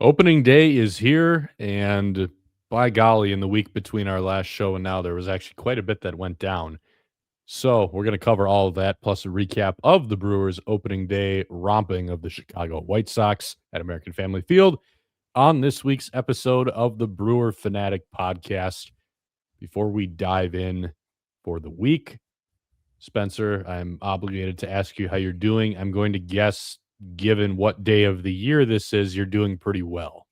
Opening day is here, and by golly, in the week between our last show and now, there was actually quite a bit that went down. So we're going to cover all of that, plus a recap of the Brewers' opening day romping of the Chicago White Sox at American Family Field on this week's episode of the Brewer Fanatic Podcast. Before we dive in for the week, Spencer, I'm obligated to ask you how you're doing. I'm going to guess, given what day of the year this is, you're doing pretty well.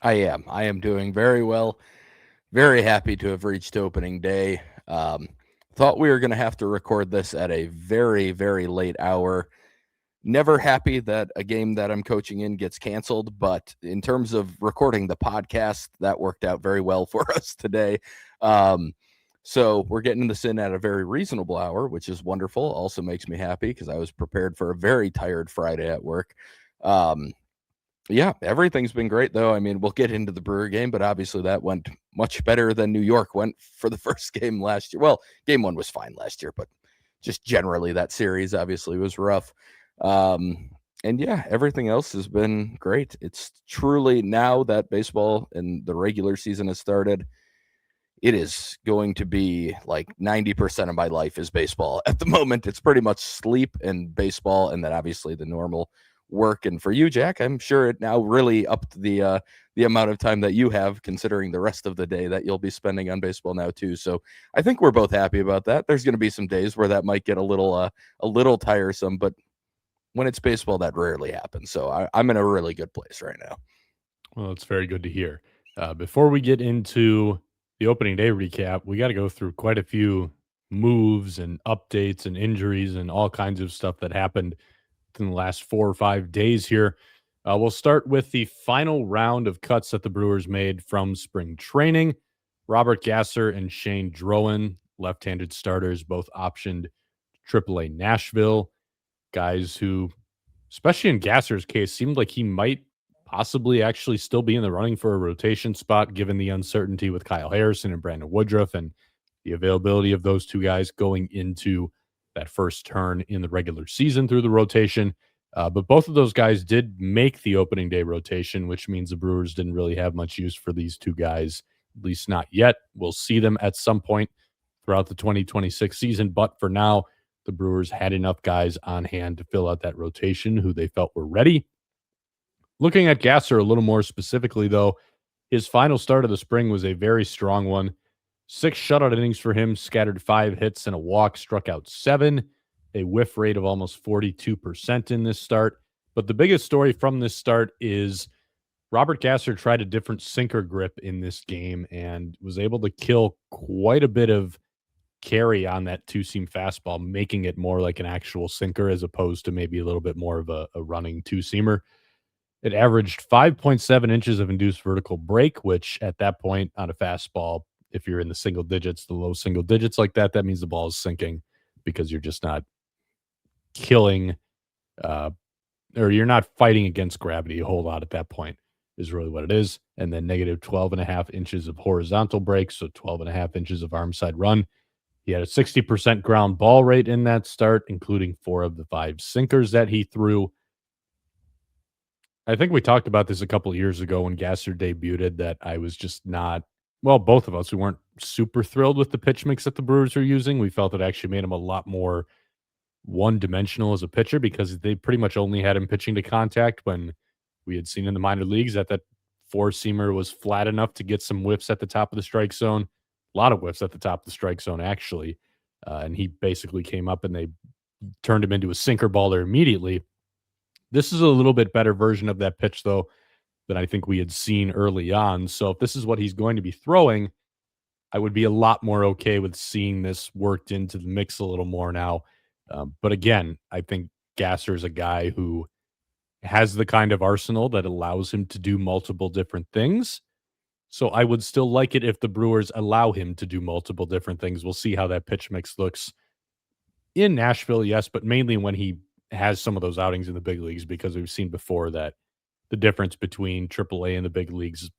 I am. I am doing very well. Very happy to have reached opening day. Thought we were going to have to record this at a very, very late hour. Never happy that a game that I'm coaching in gets canceled, but in terms of recording the podcast, that worked out very well for us today. So we're getting this in at a very reasonable hour, which is wonderful. Also makes me happy because I was prepared for a very tired Friday at work. Yeah, everything's been great, though. I mean, we'll get into the Brewer game, but obviously that went much better than New York went for the first game last year. Well, game one was fine last year, but just generally that series obviously was rough. And yeah, everything else has been great. It's truly, now that baseball and the regular season has started, it is going to be like 90% of my life is baseball. At the moment, it's pretty much sleep and baseball, and then obviously the normal work. And for you, Jack, I'm sure it now really upped the amount of time that you have, considering the rest of the day that you'll be spending on baseball now too. So I think we're both happy about that. There's going to be some days where that might get a little tiresome, but when it's baseball, that rarely happens. So I'm in a really good place right now. Well, it's very good to hear. Before we get into the opening day recap, we got to go through quite a few moves and updates and injuries and all kinds of stuff that happened in the last 4 or 5 days here. We'll start with the final round of cuts that the Brewers made from spring training. Robert Gasser and Shane Drowan, left-handed starters, both optioned AAA Nashville. Guys who, especially in Gasser's case, seemed like he might possibly actually still be in the running for a rotation spot, given the uncertainty with Kyle Harrison and Brandon Woodruff and the availability of those two guys going into that first turn in the regular season through the rotation. But both of those guys did make the opening day rotation, which means the Brewers didn't really have much use for these two guys, at least not yet. We'll see them at some point throughout the 2026 season. But for now, the Brewers had enough guys on hand to fill out that rotation who they felt were ready. Looking at Gasser a little more specifically, though, his final start of the spring was a very strong one. 6 shutout innings for him, scattered 5 hits and a walk, struck out 7, a whiff rate of almost 42% in this start. But the biggest story from this start is Robert Gasser tried a different sinker grip in this game and was able to kill quite a bit of carry on that two-seam fastball, making it more like an actual sinker as opposed to maybe a little bit more of a running two-seamer. It averaged 5.7 inches of induced vertical break, which at that point on a fastball, if you're in the single digits, the low single digits like that, that means the ball is sinking because you're just not killing or you're not fighting against gravity a whole lot at that point is really what it is. And then negative 12.5 inches of horizontal break, so 12.5 inches of arm side run. He had a 60% ground ball rate in that start, including 4 of the 5 sinkers that he threw. I think we talked about this a couple of years ago when Gasser debuted that I was just not, well, both of us, we weren't super thrilled with the pitch mix that the Brewers are using. We felt it actually made him a lot more one-dimensional as a pitcher because they pretty much only had him pitching to contact when we had seen in the minor leagues that four-seamer was flat enough to get some whiffs at the top of the strike zone. A lot of whiffs at the top of the strike zone, actually. And he basically came up and they turned him into a sinker baller immediately. This is a little bit better version of that pitch, though, than I think we had seen early on. So if this is what he's going to be throwing, I would be a lot more okay with seeing this worked into the mix a little more now. But again, I think Gasser is a guy who has the kind of arsenal that allows him to do multiple different things. So I would still like it if the Brewers allow him to do multiple different things. We'll see how that pitch mix looks in Nashville, yes, but mainly when he has some of those outings in the big leagues, because we've seen before that the difference between AAA and the big leagues,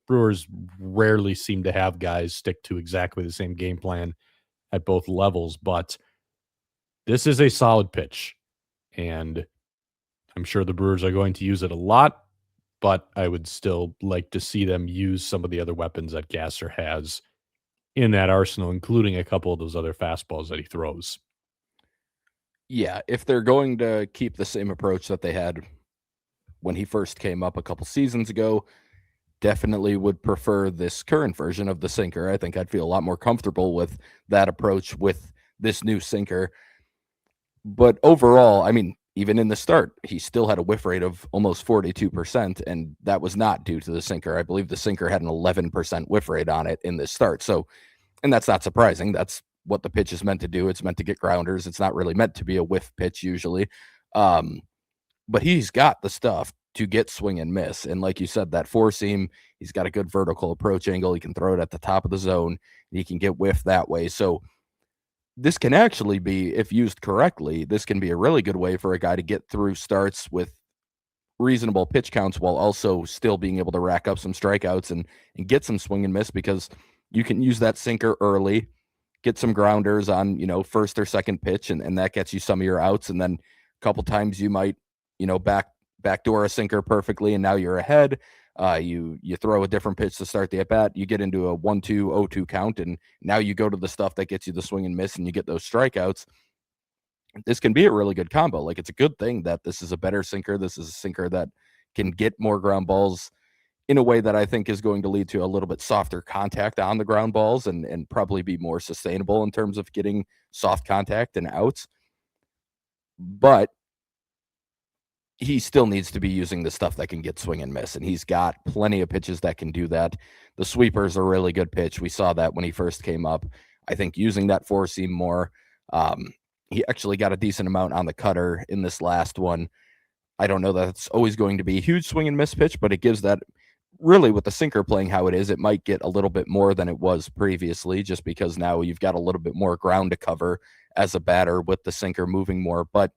Brewers rarely seem to have guys stick to exactly the same game plan at both levels. But this is a solid pitch, and I'm sure the Brewers are going to use it a lot. but I would still like to see them use some of the other weapons that Gasser has in that arsenal, including a couple of those other fastballs that he throws. Yeah, if they're going to keep the same approach that they had when he first came up a couple seasons ago, definitely would prefer this current version of the sinker. I think I'd feel a lot more comfortable with that approach with this new sinker. But overall, I mean, even in the start, he still had a whiff rate of almost 42%, and that was not due to the sinker. I believe the sinker had an 11% whiff rate on it in this start. So, and that's not surprising. That's what the pitch is meant to do. It's meant to get grounders. It's not really meant to be a whiff pitch usually. But he's got the stuff to get swing and miss. And like you said, that four seam, he's got a good vertical approach angle. He can throw it at the top of the zone. He can get whiff that way. So this can actually be, if used correctly, this can be a really good way for a guy to get through starts with reasonable pitch counts while also still being able to rack up some strikeouts and get some swing and miss, because you can use that sinker early, get some grounders on, first or second pitch, and that gets you some of your outs. And then a couple times you might, backdoor a sinker perfectly, and now you're ahead. You throw a different pitch to start the at bat. You get into a 1-2, 0-2 count, and now you go to the stuff that gets you the swing and miss, and you get those strikeouts. This can be a really good combo. Like, it's a good thing that this is a better sinker. This is a sinker that can get more ground balls in a way that I think is going to lead to a little bit softer contact on the ground balls, and probably be more sustainable in terms of getting soft contact and outs. But he still needs to be using the stuff that can get swing and miss, and he's got plenty of pitches that can do that. The sweeper's a really good pitch. We saw that when he first came up. I think using that four seam more. He actually got a decent amount on the cutter in this last one. I don't know that it's always going to be a huge swing and miss pitch, but it gives that, really, with the sinker playing how it is, it might get a little bit more than it was previously, just because now you've got a little bit more ground to cover as a batter with the sinker moving more. But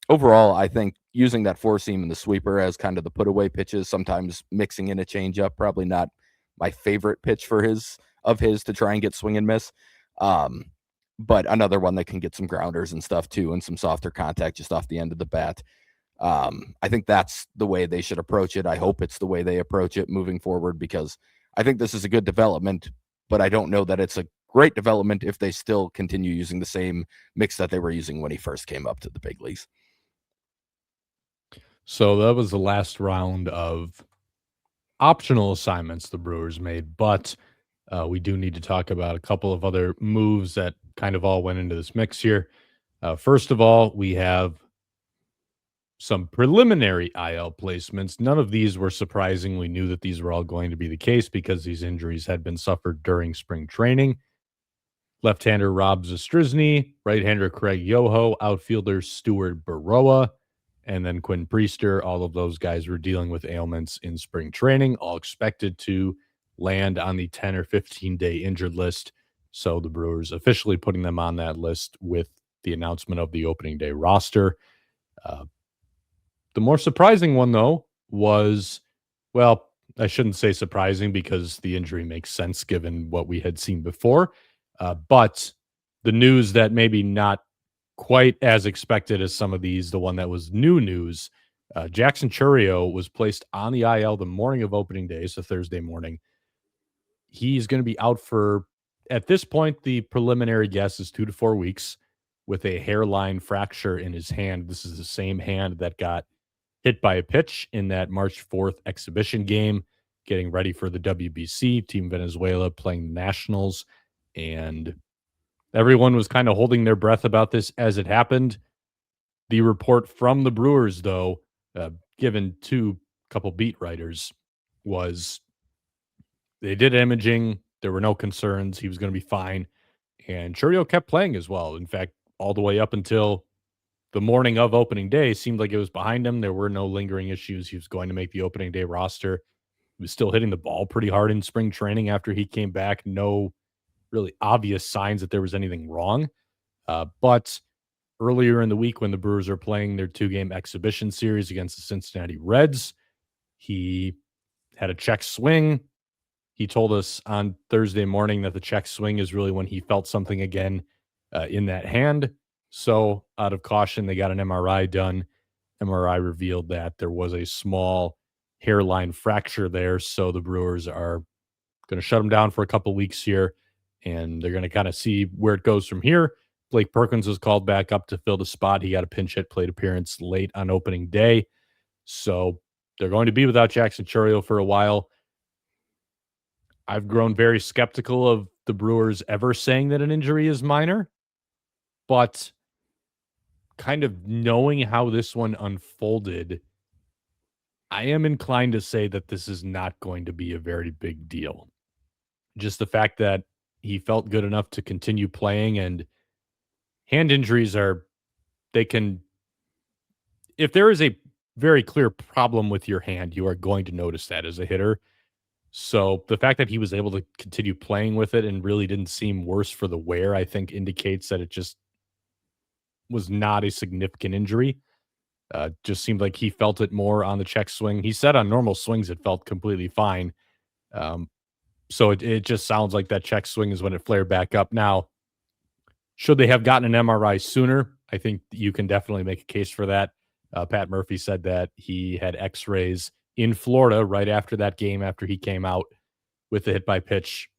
overall, I think using that four seam and the sweeper as kind of the put away pitches, sometimes mixing in a changeup, probably not my favorite pitch for his to try and get swing and miss. But another one that can get some grounders and stuff too, and some softer contact just off the end of the bat. I think that's the way they should approach it. I hope it's the way they approach it moving forward, because I think this is a good development, but I don't know that it's a great development if they still continue using the same mix that they were using when he first came up to the big leagues. So that was the last round of optional assignments the Brewers made, but we do need to talk about a couple of other moves that kind of all went into this mix here. First of all, we have some preliminary IL placements. None of these were surprising. We knew that these were all going to be the case because these injuries had been suffered during spring training. Left-hander Rob Zastryzny, right-hander Craig Yoho, outfielder Stuart Baroa, and then Quinn Priester. All of those guys were dealing with ailments in spring training, all expected to land on the 10 or 15-day injured list. So the Brewers officially putting them on that list with the announcement of the opening day roster. The more surprising one, though, was, well, I shouldn't say surprising because the injury makes sense given what we had seen before. But the news that maybe not quite as expected as some of these, the one that was new news, Jackson Chourio was placed on the IL the morning of opening day, so Thursday morning. He's going to be out for, at this point, the preliminary guess is 2 to 4 weeks with a hairline fracture in his hand. This is the same hand that got hit by a pitch in that March 4th exhibition game, getting ready for the WBC, Team Venezuela playing the Nationals. And everyone was kind of holding their breath about this as it happened. The report from the Brewers, though, given to a couple beat writers, was they did imaging. There were no concerns. He was going to be fine. And Chourio kept playing as well. In fact, all the way up until the morning of opening day, seemed like it was behind him. There were no lingering issues. He was going to make the opening day roster. He was still hitting the ball pretty hard in spring training after he came back. No really obvious signs that there was anything wrong. But earlier in the week when the Brewers are playing their 2-game exhibition series against the Cincinnati Reds, he had a check swing. He told us on Thursday morning that the check swing is really when he felt something again in that hand. So out of caution, they got an MRI done. MRI revealed that there was a small hairline fracture there. So the Brewers are going to shut him down for a couple weeks here, and they're going to kind of see where it goes from here. Blake Perkins was called back up to fill the spot. He got a pinch hit plate appearance late on opening day. So they're going to be without Jackson Chourio for a while. I've grown very skeptical of the Brewers ever saying that an injury is minor, but kind of knowing how this one unfolded, I am inclined to say that this is not going to be a very big deal. Just the fact that he felt good enough to continue playing, and hand injuries they can, if there is a very clear problem with your hand, you are going to notice that as a hitter. So the fact that he was able to continue playing with it and really didn't seem worse for the wear, I think indicates that it just was not a significant injury. Just seemed like he felt it more on the check swing. He said on normal swings it felt completely fine. Um, so it just sounds like that check swing is when it flared back up. Now, should they have gotten an MRI sooner? I think you can definitely make a case for that. Pat Murphy said that he had X-rays in Florida right after that game, after he came out with the hit by pitch.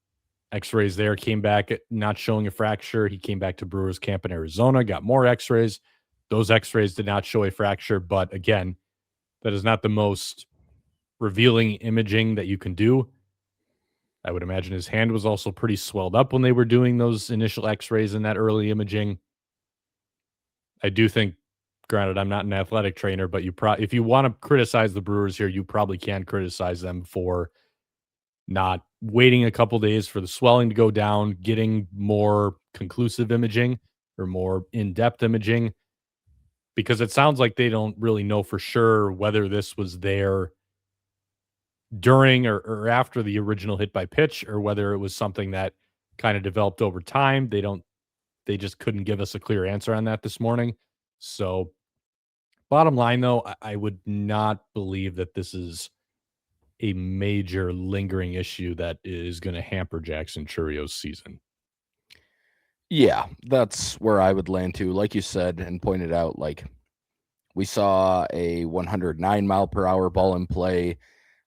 X-rays there, came back not showing a fracture. He came back to Brewers camp in Arizona, got more X-rays. Those X-rays did not show a fracture, but again, that is not the most revealing imaging that you can do. I would imagine his hand was also pretty swelled up when they were doing those initial X-rays in that early imaging. I do think, granted, I'm not an athletic trainer, but if you want to criticize the Brewers here, you probably can criticize them for not waiting a couple days for the swelling to go down, getting more conclusive imaging or more in-depth imaging, because it sounds like they don't really know for sure whether this was there during or after the original hit by pitch, or whether it was something that kind of developed over time. They just couldn't give us a clear answer on that this morning. So bottom line, though, I would not believe that this is a major lingering issue that is going to hamper Jackson Chourio's season. Yeah, that's where I would land too. Like you said and pointed out, like we saw a 109 mile per hour ball in play.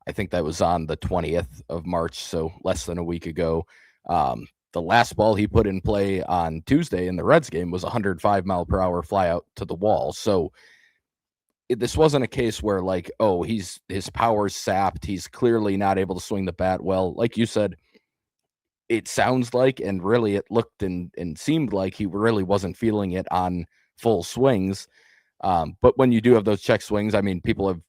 I think that was on the 20th of March, so less than a week ago. The last ball he put in play on Tuesday in the Reds game was 105 mile per hour fly out to the wall. So this wasn't a case where like, oh, his power's sapped. He's clearly not able to swing the bat well. Like you said, it sounds like, and really it looked and seemed like he really wasn't feeling it on full swings. But when you do have those check swings, I mean, people have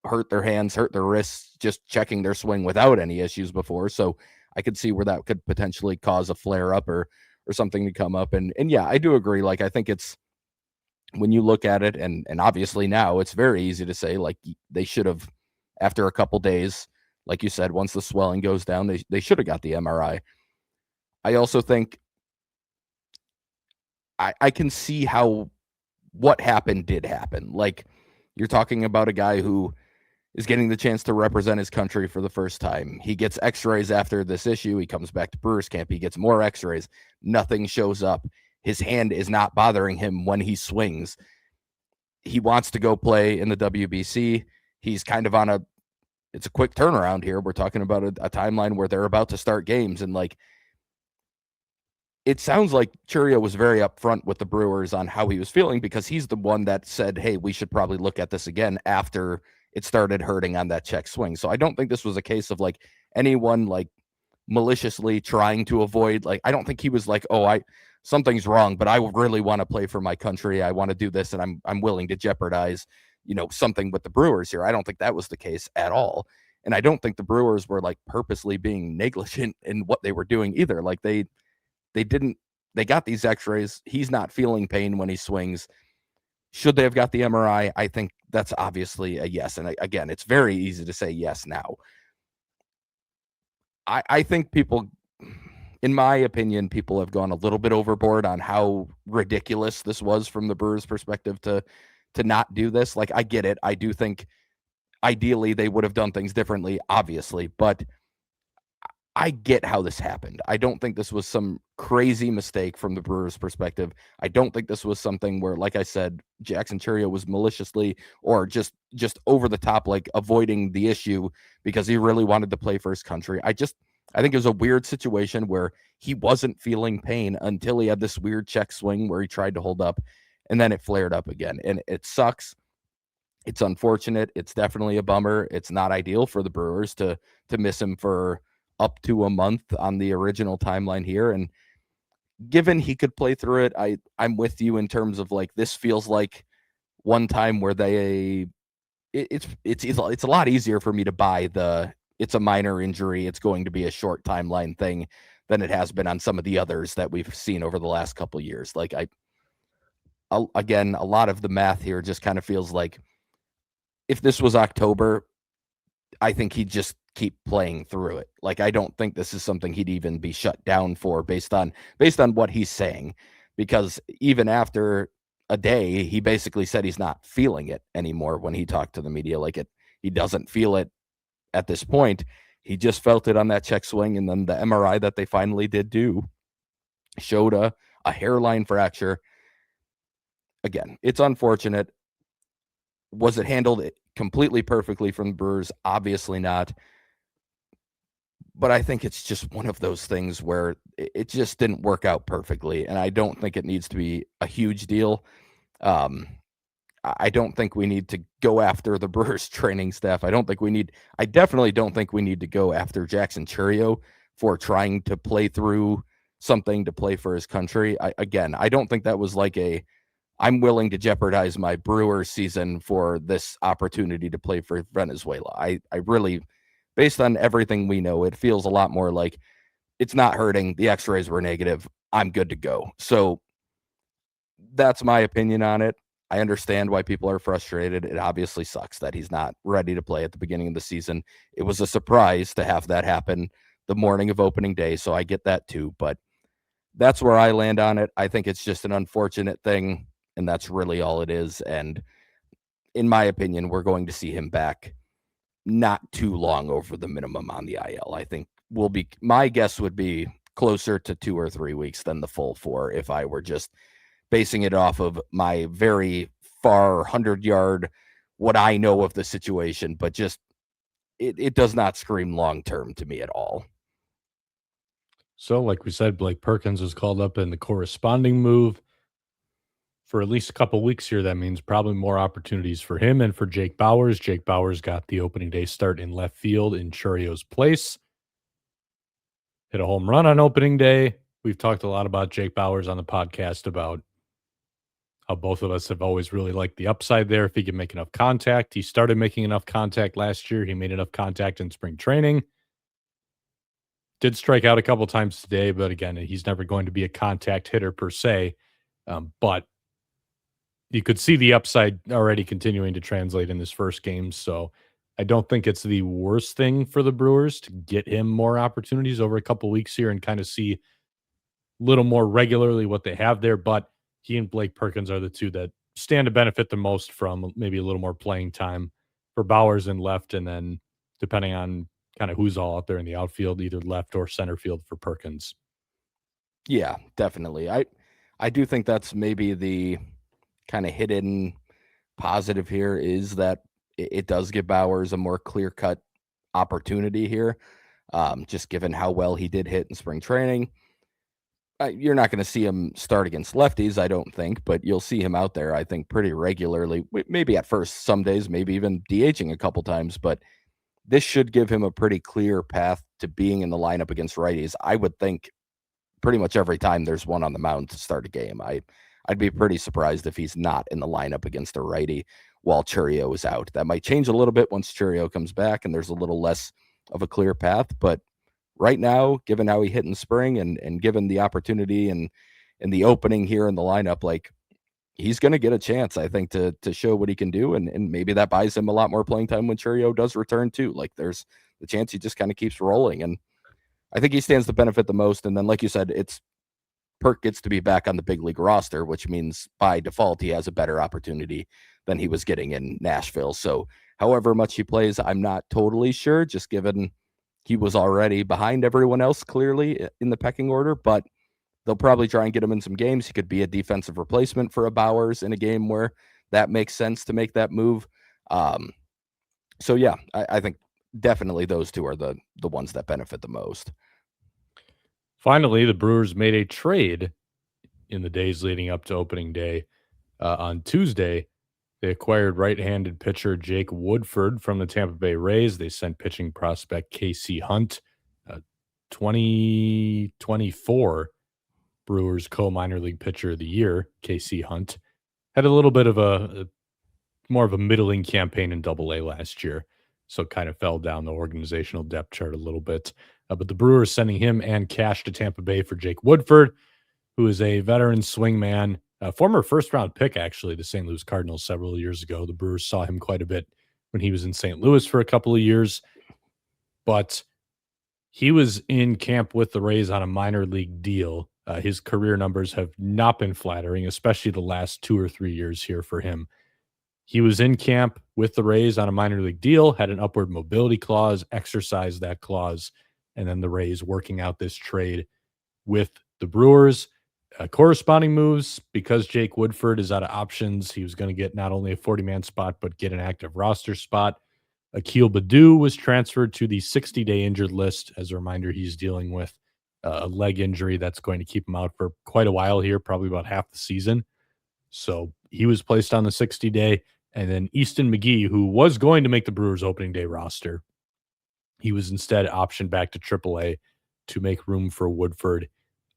hurt their hands, hurt their wrists, just checking their swing without any issues before. So I could see where that could potentially cause a flare up or something to come up. And yeah, I do agree. Like, I think it's, when you look at it, and obviously now it's very easy to say, like, they should have, after a couple days, like you said, once the swelling goes down, they should have got the MRI. I also think I can see how what happened did happen. Like, you're talking about a guy who is getting the chance to represent his country for the first time. He gets X-rays after this issue. He comes back to Brewers camp. He gets more X-rays. Nothing shows up. His hand is not bothering him when he swings. He wants to go play in the WBC. He's kind of it's a quick turnaround here. We're talking about a timeline where they're about to start games. And like, it sounds like Chourio was very upfront with the Brewers on how he was feeling, because he's the one that said, hey, we should probably look at this again after it started hurting on that check swing. So I don't think this was a case of like anyone like maliciously trying to avoid, like, I don't think he was like, oh, something's wrong, but I really want to play for my country. I want to do this, and I'm willing to jeopardize, something with the Brewers here. I don't think that was the case at all. And I don't think the Brewers were like purposely being negligent in what they were doing either. Like, they got these X-rays. He's not feeling pain when he swings. Should they have got the MRI? I think that's obviously a yes. And again, it's very easy to say yes now. I think people, in my opinion, people have gone a little bit overboard on how ridiculous this was from the Brewers' perspective to not do this. Like, I get it. I do think ideally they would have done things differently, obviously, but I get how this happened. I don't think this was some crazy mistake from the Brewers' perspective. I don't think this was something where, like I said, Jackson Chourio was maliciously or just over the top, like avoiding the issue because he really wanted to play for his country. I think it was a weird situation where he wasn't feeling pain until he had this weird check swing where he tried to hold up, and then it flared up again. And it sucks. It's unfortunate. It's definitely a bummer. It's not ideal for the Brewers to miss him for up to a month on the original timeline here. And given he could play through it, I'm with you in terms of like this feels like one time where it's a lot easier for me to buy it's a minor injury, it's going to be a short timeline thing than it has been on some of the others that we've seen over the last couple of years. Like again, a lot of the math here just kind of feels like if this was October, I think he'd just keep playing through it. Like, I don't think this is something he'd even be shut down for based on what he's saying, because even after a day, he basically said he's not feeling it anymore when he talked to the media. Like he doesn't feel it at this point. He just felt it on that check swing, and then the MRI that they finally did do showed a hairline fracture. Again, it's unfortunate. Was it handled completely perfectly from the Brewers? Obviously not. But I think it's just one of those things where it just didn't work out perfectly, and I don't think it needs to be a huge deal. I don't think we need to go after the Brewers training staff. I definitely don't think we need to go after Jackson Chourio for trying to play through something to play for his country. I don't think that was like I'm willing to jeopardize my Brewers season for this opportunity to play for Venezuela. I really, based on everything we know, it feels a lot more like it's not hurting. The x-rays were negative. I'm good to go. So that's my opinion on it. I understand why people are frustrated. It obviously sucks that he's not ready to play at the beginning of the season. It was a surprise to have that happen the morning of opening day, so I get that too. But that's where I land on it. I think it's just an unfortunate thing, and that's really all it is. And in my opinion, we're going to see him back not too long over the minimum on the IL. I think my guess would be closer to 2 or 3 weeks than the full 4 if I were just basing it off of my very far 100-yard, what I know of the situation, but just it does not scream long-term to me at all. So, like we said, Blake Perkins was called up in the corresponding move for at least a couple weeks here. That means probably more opportunities for him and for Jake Bauers. Jake Bauers got the opening day start in left field in Chourio's place. Hit a home run on opening day. We've talked a lot about Jake Bauers on the podcast about how both of us have always really liked the upside there if he can make enough contact. He started making enough contact last year. He made enough contact in spring training. Did strike out a couple times today, but again, he's never going to be a contact hitter per se. But you could see the upside already continuing to translate in this first game. So I don't think it's the worst thing for the Brewers to get him more opportunities over a couple weeks here and kind of see a little more regularly what they have there. But he and Blake Perkins are the two that stand to benefit the most from maybe a little more playing time for Bauers in left, and then depending on kind of who's all out there in the outfield, either left or center field for Perkins. Yeah, definitely. I do think that's maybe the kind of hidden positive here is that it does give Bauers a more clear-cut opportunity here, just given how well he did hit in spring training. You're not going to see him start against lefties, I don't think, but you'll see him out there, I think, pretty regularly. Maybe at first, some days, maybe even DHing a couple times, but this should give him a pretty clear path to being in the lineup against righties. I would think pretty much every time there's one on the mound to start a game. I'd be pretty surprised if he's not in the lineup against a righty while Chourio is out. That might change a little bit once Chourio comes back and there's a little less of a clear path, but right now, given how he hit in spring and given the opportunity and the opening here in the lineup, like he's going to get a chance, I think, to show what he can do. And maybe that buys him a lot more playing time when Chourio does return too. Like there's the chance he just kind of keeps rolling. And I think he stands to benefit the most. And then, like you said, Perk gets to be back on the big league roster, which means by default, he has a better opportunity than he was getting in Nashville. So however much he plays, I'm not totally sure, just given he was already behind everyone else clearly in the pecking order, but they'll probably try and get him in some games. He could be a defensive replacement for a Bowers in a game where that makes sense to make that move. So yeah, I think definitely those two are the ones that benefit the most. Finally, the Brewers made a trade in the days leading up to opening day. On Tuesday, they acquired right-handed pitcher Jake Woodford from the Tampa Bay Rays. They sent pitching prospect Casey Hunt, 2024 Brewers co-minor league pitcher of the year. Casey Hunt had a little bit of a more of a middling campaign in Double-A last year, so kind of fell down the organizational depth chart a little bit. But the Brewers sending him and cash to Tampa Bay for Jake Woodford, who is a veteran swingman, a former first-round pick, actually, the St. Louis Cardinals several years ago. The Brewers saw him quite a bit when he was in St. Louis for a couple of years, but he was in camp with the Rays on a minor league deal. His career numbers have not been flattering, especially the last 2 or 3 years here for him. He was in camp with the Rays on a minor league deal, had an upward mobility clause, exercised that clause, and then the Rays working out this trade with the Brewers. Corresponding moves, because Jake Woodford is out of options, he was going to get not only a 40-man spot, but get an active roster spot. Akil Baddoo was transferred to the 60-day injured list. As a reminder, he's dealing with a leg injury that's going to keep him out for quite a while here, probably about half the season. So he was placed on the 60-day. And then Easton McGee, who was going to make the Brewers opening day roster, he was instead optioned back to AAA to make room for Woodford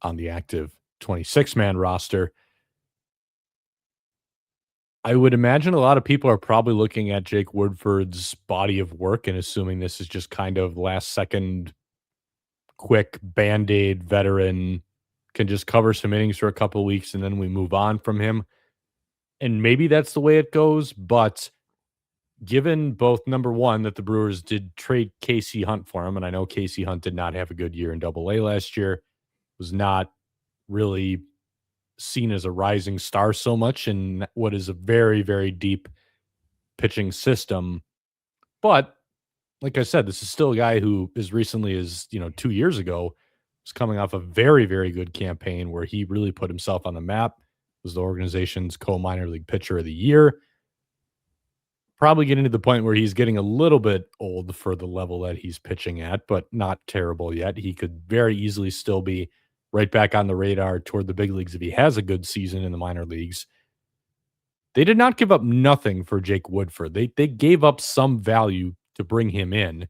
on the active 26-man roster. I would imagine a lot of people are probably looking at Jake Woodford's body of work and assuming this is just kind of last second, quick Band-Aid veteran, can just cover some innings for a couple of weeks and then we move on from him. And maybe that's the way it goes, but given both, number one, that the Brewers did trade Casey Hunt for him, and I know Casey Hunt did not have a good year in Double-A last year, was not really seen as a rising star so much in what is a very, very deep pitching system. But like I said, this is still a guy who, as recently as 2 years ago, was coming off a very, very good campaign where he really put himself on the map, was the organization's co-minor league pitcher of the year. Probably getting to the point where he's getting a little bit old for the level that he's pitching at, but not terrible yet. He could very easily still be right back on the radar toward the big leagues if he has a good season in the minor leagues. They did not give up nothing for Jake Woodford. They gave up some value to bring him in.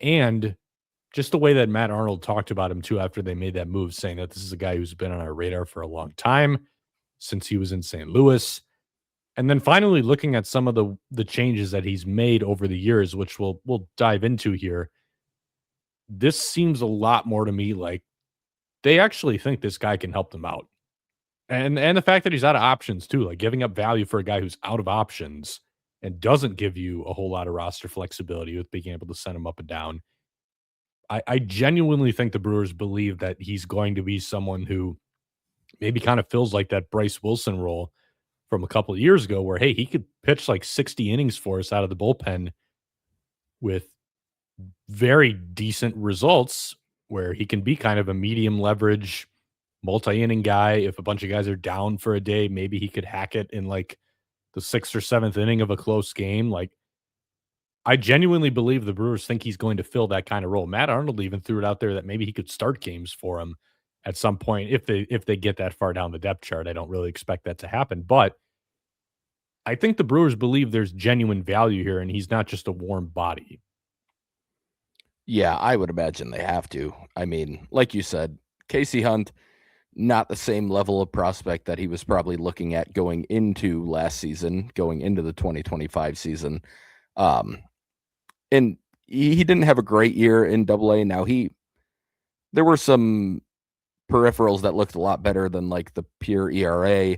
And just the way that Matt Arnold talked about him too after they made that move, saying that this is a guy who's been on our radar for a long time since he was in St. Louis. And then finally looking at some of the changes that he's made over the years, which we'll dive into here. This seems a lot more to me like they actually think this guy can help them out. And the fact that he's out of options too, like giving up value for a guy who's out of options and doesn't give you a whole lot of roster flexibility with being able to send him up and down. I genuinely think the Brewers believe that he's going to be someone who maybe kind of feels like that Bryce Wilson role from a couple of years ago where, hey, he could pitch like 60 innings for us out of the bullpen with very decent results where he can be kind of a medium leverage multi-inning guy. If a bunch of guys are down for a day, maybe he could hack it in like the 6th or 7th inning of a close game. Like, I genuinely believe the Brewers think he's going to fill that kind of role. Matt Arnold even threw it out there that maybe he could start games for him at some point if they get that far down the depth chart. I don't really expect that to happen, but I think the Brewers believe there's genuine value here and he's not just a warm body. Yeah, I would imagine they have to. I mean, like you said, Casey Hunt, not the same level of prospect that he was probably looking at going into last season, going into the 2025 season. And he didn't have a great year in Double-A. Now there were some peripherals that looked a lot better than like the pure ERA.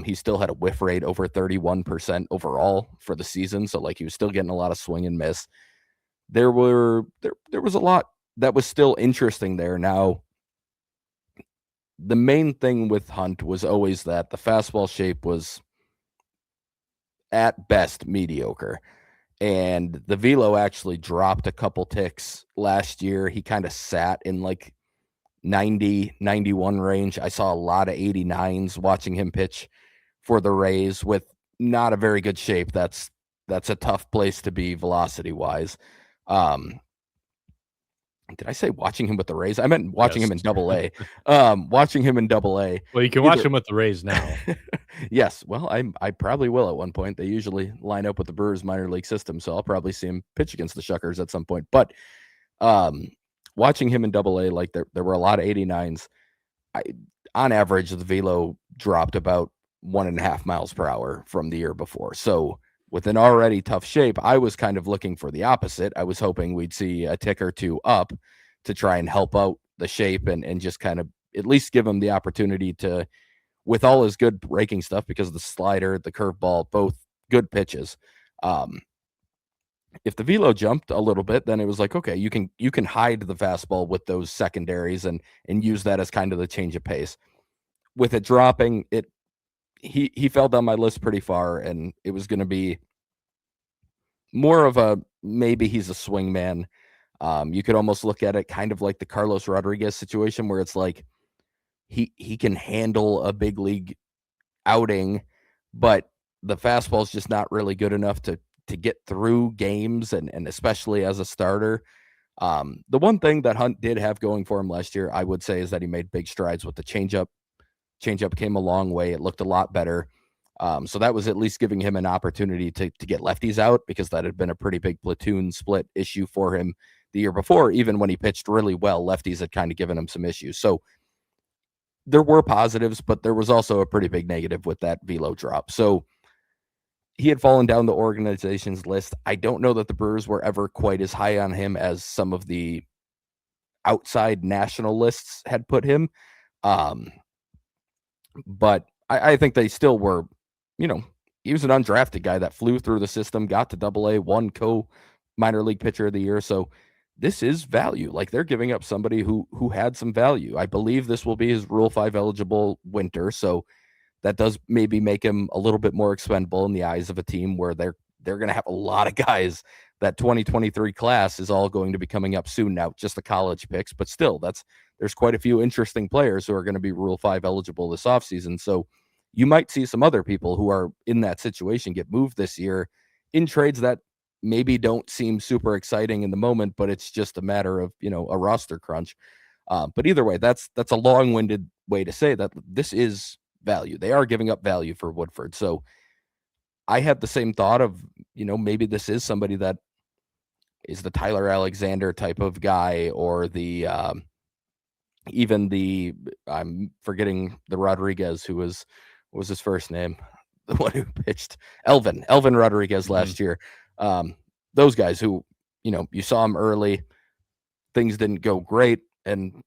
He still had a whiff rate over 31% overall for the season. So like he was still getting a lot of swing and miss. There was a lot that was still interesting there. Now, the main thing with Hunt was always that the fastball shape was at best mediocre. and the velo actually dropped a couple ticks last year. He kind of sat in like 90, 91 range. I saw a lot of 89s watching him pitch for the Rays with not a very good shape. That's a tough place to be velocity wise. Did I say watching him with the Rays? I meant watching Yes. him in Double A. Watching him in Double A. Well, you can watch him with the Rays now. Yes. Well, I probably will at one point. They usually line up with the Brewers minor league system, so I'll probably see him pitch against the Shuckers at some point. But watching him in Double A, like there were a lot of 89s. On average, the velo dropped about 1.5 miles per hour from the year before. So with an already tough shape, I was kind of looking for the opposite. I was hoping we'd see a tick or two up to try and help out the shape and just kind of at least give him the opportunity to, with all his good breaking stuff, because the slider, the curveball, both good pitches. If the velo jumped a little bit, then it was like, okay, you can hide the fastball with those secondaries and use that as kind of the change of pace. With it dropping, he fell down my list pretty far, and it was going to be more of a maybe he's a swing man. You could almost look at it kind of like the Carlos Rodriguez situation, where it's like he can handle a big league outing, but the fastball is just not really good enough to get through games, and especially as a starter. The one thing that Hunt did have going for him last year, I would say, is that he made big strides with the changeup. Changeup came a long way. It looked a lot better. So that was at least giving him an opportunity to get lefties out, because that had been a pretty big platoon split issue for him the year before. Even when he pitched really well, lefties had kind of given him some issues. So there were positives, but there was also a pretty big negative with that velo drop. So he had fallen down the organization's list. I don't know that the Brewers were ever quite as high on him as some of the outside national lists had put him. But I think they still were, he was an undrafted guy that flew through the system, got to Double A, won minor league pitcher of the year. So this is value. Like, they're giving up somebody who had some value. I believe this will be his Rule 5 eligible winter. So that does maybe make him a little bit more expendable in the eyes of a team where they're going to have a lot of guys. That 2023 class is all going to be coming up soon now, just the college picks, but still there's quite a few interesting players who are going to be Rule 5 eligible this offseason. So you might see some other people who are in that situation get moved this year in trades that maybe don't seem super exciting in the moment, but it's just a matter of, a roster crunch. But either way, that's a long-winded way to say that this is value. They are giving up value for Woodford. So I had the same thought of, maybe this is somebody that is the Tyler Alexander type of guy, or the even the, I'm forgetting the Rodriguez, who was, what was his first name? The one who pitched Elvin Rodriguez last year. Those guys who, you saw them early, things didn't go great, and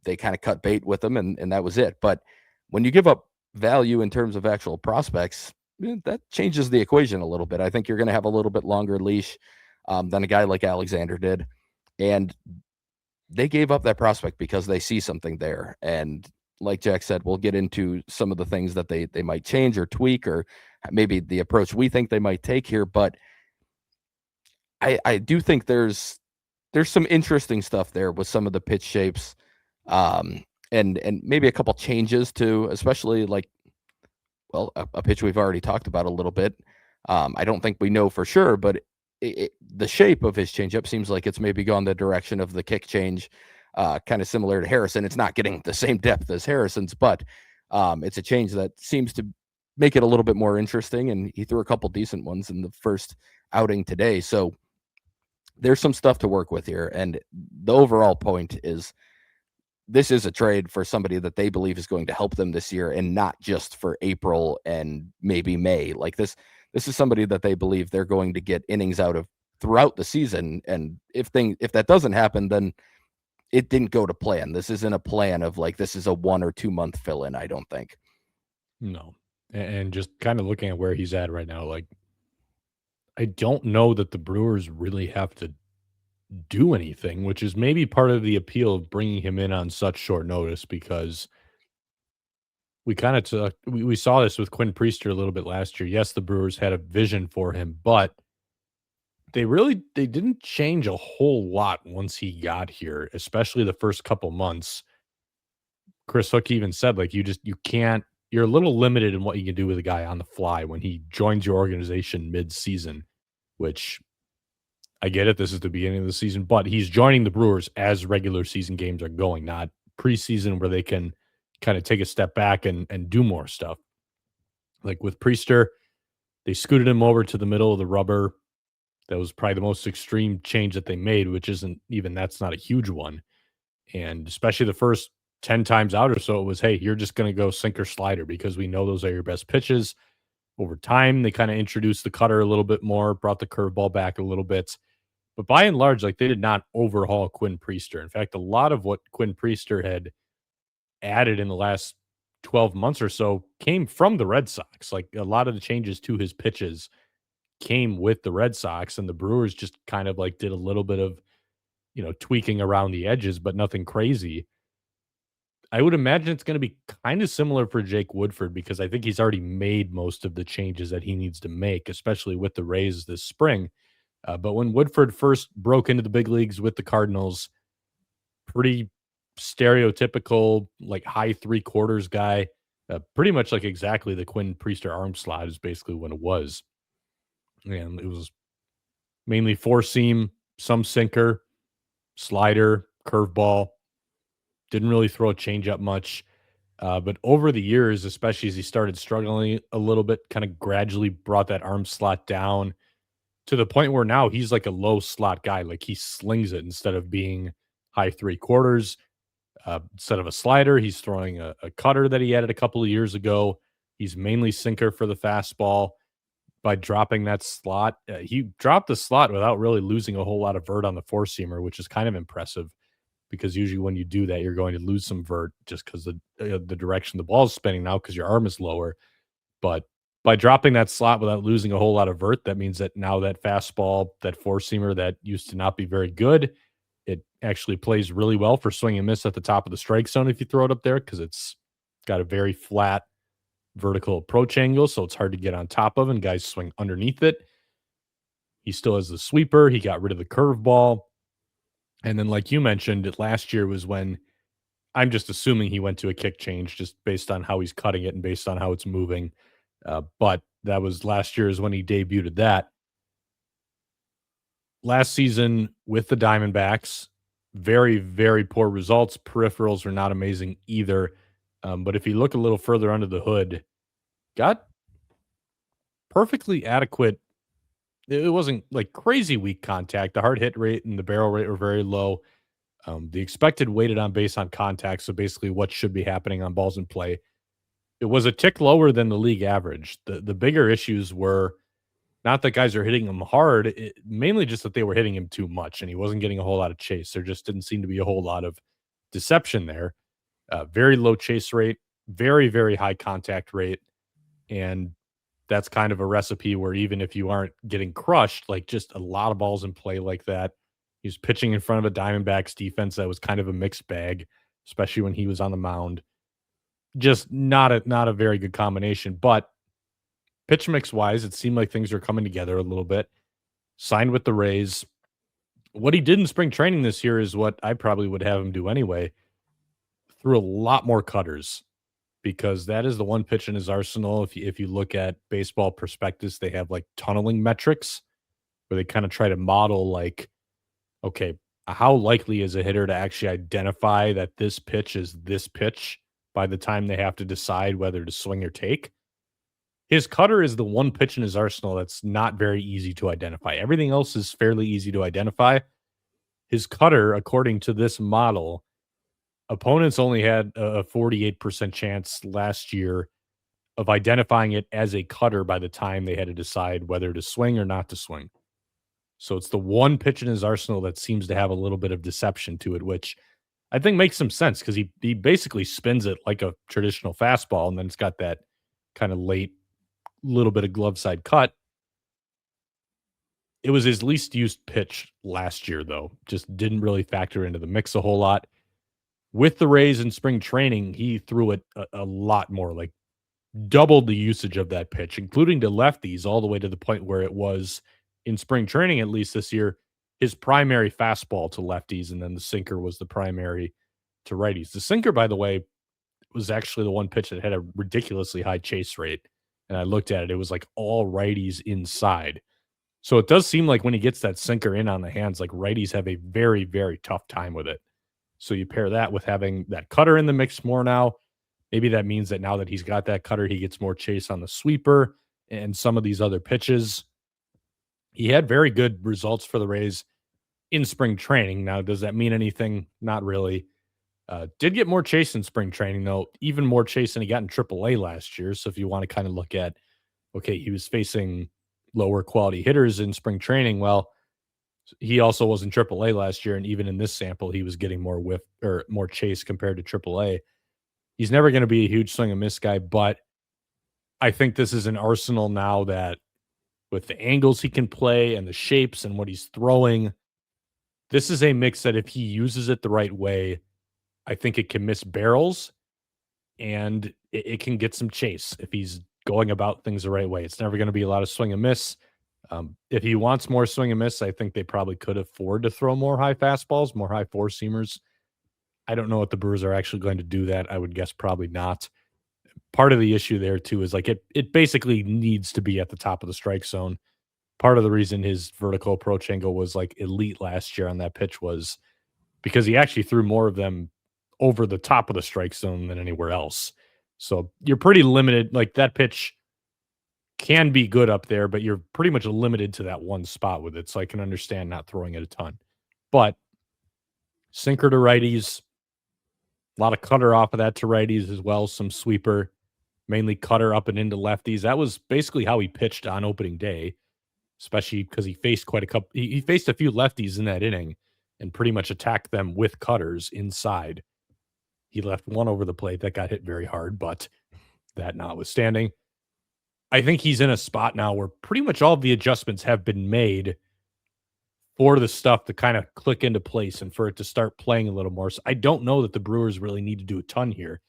they kind of cut bait with them, and that was it. But when you give up value in terms of actual prospects, that changes the equation a little bit. I think you're going to have a little bit longer leash than a guy like Alexander did. And they gave up that prospect because they see something there. And like Jack said, we'll get into some of the things that they might change or tweak, or maybe the approach we think they might take here. But I do think there's some interesting stuff there with some of the pitch shapes, and maybe a couple changes to, especially like, well, a pitch we've already talked about a little bit. I don't think we know for sure, but the shape of his changeup seems like it's maybe gone the direction of the kick change, kind of similar to Harrison. It's not getting the same depth as Harrison's, but it's a change that seems to make it a little bit more interesting. And he threw a couple decent ones in the first outing today. So there's some stuff to work with here. And the overall point is, this is a trade for somebody that they believe is going to help them this year, and not just for April and maybe May. Like, this is somebody that they believe they're going to get innings out of throughout the season. And if that doesn't happen, then it didn't go to plan. This isn't a plan of like, this is a 1 or 2 month fill in, I don't think. No. And just kind of looking at where he's at right now, like, I don't know that the Brewers really have to do anything, which is maybe part of the appeal of bringing him in on such short notice, because we kind of took, we saw this with Quinn Priester a little bit last year. Yes, the Brewers had a vision for him, but they didn't change a whole lot once he got here, especially the first couple months. Chris Hook even said, like, you can't you're a little limited in what you can do with a guy on the fly when he joins your organization mid-season, which I get it. This is the beginning of the season, but he's joining the Brewers as regular season games are going, not preseason where they can kind of take a step back and do more stuff. Like with Priester, they scooted him over to the middle of the rubber. That was probably the most extreme change that they made, which isn't even that's not a huge one. And especially the first 10 times out or so, it was, hey, you're just going to go sinker slider because we know those are your best pitches. Over time, they kind of introduced the cutter a little bit more, brought the curveball back a little bit. But by and large, like they did not overhaul Quinn Priester. In fact, a lot of what Quinn Priester had added in the last 12 months or so came from the Red Sox. Like a lot of the changes to his pitches came with the Red Sox, and the Brewers just kind of like did a little bit of, tweaking around the edges, but nothing crazy. I would imagine it's going to be kind of similar for Jake Woodford because I think he's already made most of the changes that he needs to make, especially with the Rays this spring. But when Woodford first broke into the big leagues with the Cardinals, pretty stereotypical, like high three quarters guy, pretty much like exactly the Quinn Priester arm slot is basically what it was. And it was mainly four seam, some sinker, slider, curveball. Didn't really throw a changeup much. But over the years, especially as he started struggling a little bit, kind of gradually brought that arm slot down to the point where now he's like a low slot guy. Like he slings it instead of being high three quarters. Instead of a slider, he's throwing a cutter that he added a couple of years ago. He's mainly sinker for the fastball. By dropping that slot, he dropped the slot without really losing a whole lot of vert on the four seamer, which is kind of impressive because usually when you do that, you're going to lose some vert just because the direction the ball is spinning now because your arm is lower. But by dropping that slot without losing a whole lot of vert, that means that now that fastball, that four seamer that used to not be very good, it actually plays really well for swing and miss at the top of the strike zone if you throw it up there because it's got a very flat vertical approach angle, so it's hard to get on top of, and guys swing underneath it. He still has the sweeper. He got rid of the curveball. And then, like you mentioned, last year was when I'm just assuming he went to a kick change just based on how he's cutting it and based on how it's moving. But that was last year is when he debuted that. Last season with the Diamondbacks, very, very poor results. Peripherals are not amazing either. But if you look a little further under the hood, got perfectly adequate. It wasn't like crazy weak contact. The hard hit rate and the barrel rate were very low. The expected weighted on base on contact, so basically what should be happening on balls in play, it was a tick lower than the league average. The bigger issues were not that guys are hitting him hard, mainly just that they were hitting him too much, and he wasn't getting a whole lot of chase. There just didn't seem to be a whole lot of deception there. Very low chase rate, very, very high contact rate, and that's kind of a recipe where even if you aren't getting crushed, like just a lot of balls in play like that. He was pitching in front of a Diamondbacks defense that was kind of a mixed bag, especially when he was on the mound. Just not a very good combination, but pitch mix wise, it seemed like things were coming together a little bit. Signed with the Rays. What he did in spring training this year is what I probably would have him do anyway. Threw a lot more cutters because that is the one pitch in his arsenal. If you look at baseball prospectus, they have like tunneling metrics where they kind of try to model like, okay, how likely is a hitter to actually identify that this pitch is this pitch by the time they have to decide whether to swing or take? His cutter is the one pitch in his arsenal that's not very easy to identify. Everything else is fairly easy to identify. His cutter, according to this model, opponents only had a 48% chance last year of identifying it as a cutter by the time they had to decide whether to swing or not to swing. So it's the one pitch in his arsenal that seems to have a little bit of deception to it, which I think makes some sense because he basically spins it like a traditional fastball, and then it's got that kind of late little bit of glove side cut. It was his least used pitch last year, though. Just didn't really factor into the mix a whole lot. With the Rays in spring training, he threw it a lot more, like doubled the usage of that pitch, including to lefties, all the way to the point where it was in spring training, at least this year, his primary fastball to lefties, and then the sinker was the primary to righties. The sinker, by the way, was actually the one pitch that had a ridiculously high chase rate. And I looked at it, it was like all righties inside. So it does seem like when he gets that sinker in on the hands, like righties have a very, very tough time with it. So you pair that with having that cutter in the mix more now. Maybe that means that now that he's got that cutter, he gets more chase on the sweeper and some of these other pitches. He had very good results for the Rays in spring training. Now, does that mean anything? Not really. Did get more chase in spring training, though, even more chase than he got in AAA last year. So if you want to kind of look at, okay, he was facing lower quality hitters in spring training. Well, he also was in AAA last year, and even in this sample, he was getting more whiff or more chase compared to AAA. He's never going to be a huge swing and miss guy, but I think this is an arsenal now that with the angles he can play and the shapes and what he's throwing, this is a mix that if he uses it the right way, I think it can miss barrels and it can get some chase if he's going about things the right way. It's never going to be a lot of swing and miss. If he wants more swing and miss, I think they probably could afford to throw more high fastballs, more high four seamers. I don't know if the Brewers are actually going to do that. I would guess probably not. Part of the issue there too is like it basically needs to be at the top of the strike zone. Part of the reason his vertical approach angle was like elite last year on that pitch was because he actually threw more of them over the top of the strike zone than anywhere else. So you're pretty limited. Like that pitch can be good up there, but you're pretty much limited to that one spot with it. So I can understand not throwing it a ton. But sinker to righties, a lot of cutter off of that to righties as well. Some sweeper, mainly cutter up and into lefties. That was basically how he pitched on opening day, especially because he faced quite a couple. He faced a few lefties in that inning and pretty much attacked them with cutters inside. He left one over the plate that got hit very hard, but that notwithstanding, I think he's in a spot now where pretty much all of the adjustments have been made for the stuff to kind of click into place and for it to start playing a little more. So I don't know that the Brewers really need to do a ton here.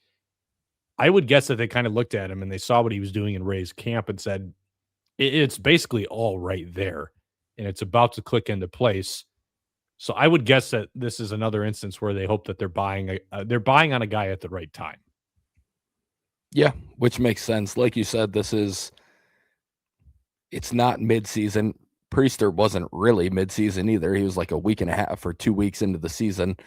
I would guess that they kind of looked at him and they saw what he was doing in Ray's camp and said, it's basically all right there and it's about to click into place. So I would guess that this is another instance where they hope that they're buying on a guy at the right time. Yeah, which makes sense. Like you said, it's not midseason. Priester wasn't really midseason either. He was like a week and a half or 2 weeks into the season.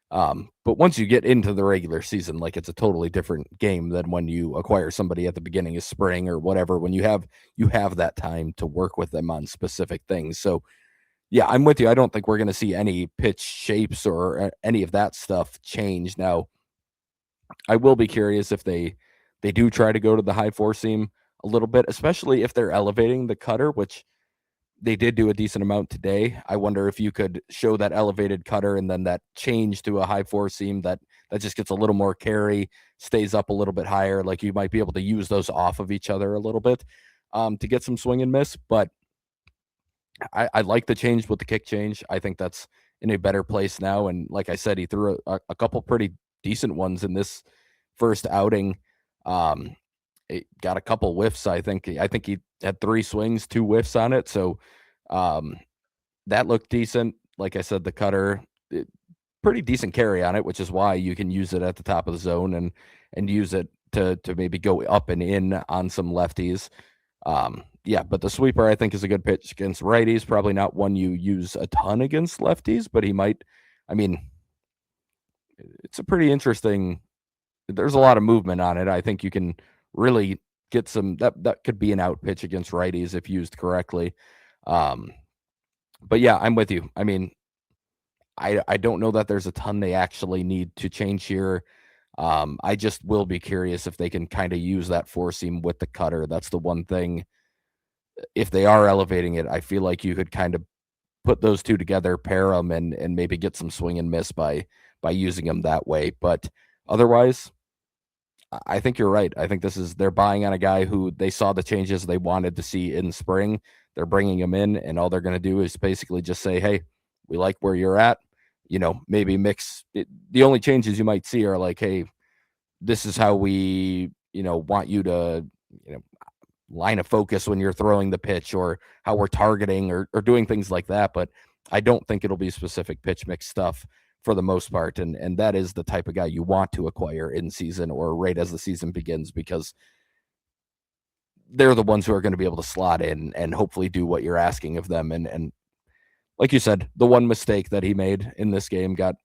But once you get into the regular season, like it's a totally different game than when you acquire somebody at the beginning of spring or whatever, when you have that time to work with them on specific things. So yeah, I'm with you. I don't think we're going to see any pitch shapes or any of that stuff change. Now, I will be curious if they do try to go to the high four seam a little bit, especially if they're elevating the cutter, which they did do a decent amount today. I wonder if you could show that elevated cutter and then that change to a high four seam that just gets a little more carry, stays up a little bit higher. Like you might be able to use those off of each other a little bit to get some swing and miss. But I like the change with the kick change. I think that's in a better place now. And like I said, he threw a couple pretty decent ones in this first outing. It got a couple whiffs. I think he had 3 swings, 2 whiffs on it. So that looked decent. Like I said, the cutter, pretty decent carry on it, which is why you can use it at the top of the zone and use it to maybe go up and in on some lefties. Yeah, but the sweeper I think is a good pitch against righties. Probably not one you use a ton against lefties, but he might. I mean, it's a pretty interesting. There's a lot of movement on it. I think you can really get some. That could be an out pitch against righties if used correctly. But yeah, I'm with you. I mean, I don't know that there's a ton they actually need to change here. I just will be curious if they can kind of use that four seam with the cutter. That's the one thing. If they are elevating it, I feel like you could kind of put those two together, pair them, and maybe get some swing and miss by using them that way. But otherwise, I think you're right. I think they're buying on a guy who they saw the changes they wanted to see in spring. They're bringing him in, and all they're going to do is basically just say, hey, we like where you're at. Maybe mix it. The only changes you might see are like, hey, this is how we, want you to, line of focus when you're throwing the pitch, or how we're targeting, or doing things like that. But I don't think it'll be specific pitch mix stuff for the most part. And that is the type of guy you want to acquire in season or right as the season begins, because they're the ones who are going to be able to slot in and hopefully do what you're asking of them. And like you said, the one mistake that he made in this game got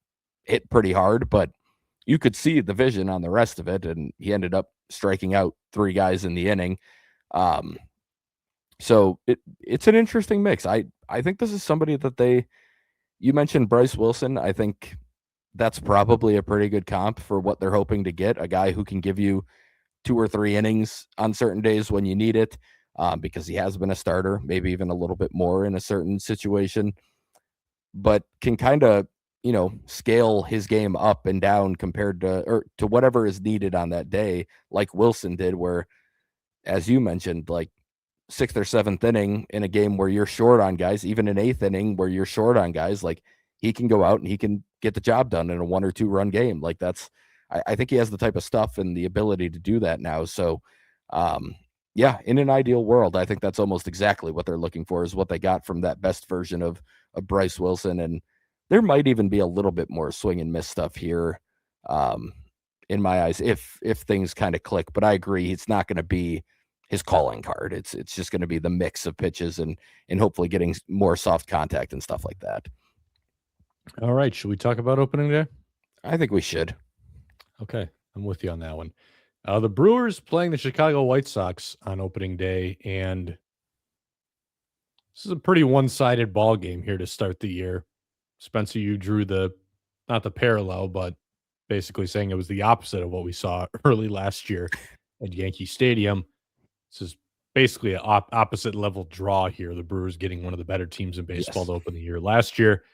hit pretty hard, but you could see the vision on the rest of it, and he ended up striking out 3 guys in the inning. So it's an interesting mix. I think this is somebody that you mentioned Bryce Wilson. I think that's probably a pretty good comp for what they're hoping to get, a guy who can give you 2 or 3 innings on certain days when you need it, because he has been a starter, maybe even a little bit more in a certain situation, but can kind of, scale his game up and down compared to whatever is needed on that day, like Wilson did, where, as you mentioned, like 6th or 7th inning in a game where you're short on guys, even an 8th inning where you're short on guys, like he can go out and he can get the job done in a 1 or 2 run game. Like I think he has the type of stuff and the ability to do that now. So, yeah, in an ideal world, I think that's almost exactly what they're looking for, is what they got from that best version of Bryce Wilson. And there might even be a little bit more swing and miss stuff here, in my eyes, if things kind of click. But I agree, it's not going to be his calling card. It's just going to be the mix of pitches and hopefully getting more soft contact and stuff like that. All right, should we talk about opening day? I think we should. Okay, I'm with you on that one. The Brewers playing the Chicago White Sox on opening day, and this is a pretty one-sided ball game here to start the year. Spencer, you drew not the parallel, but basically saying it was the opposite of what we saw early last year at Yankee Stadium. This is basically an opposite level draw here. The Brewers getting one of the better teams in baseball to open the year last year,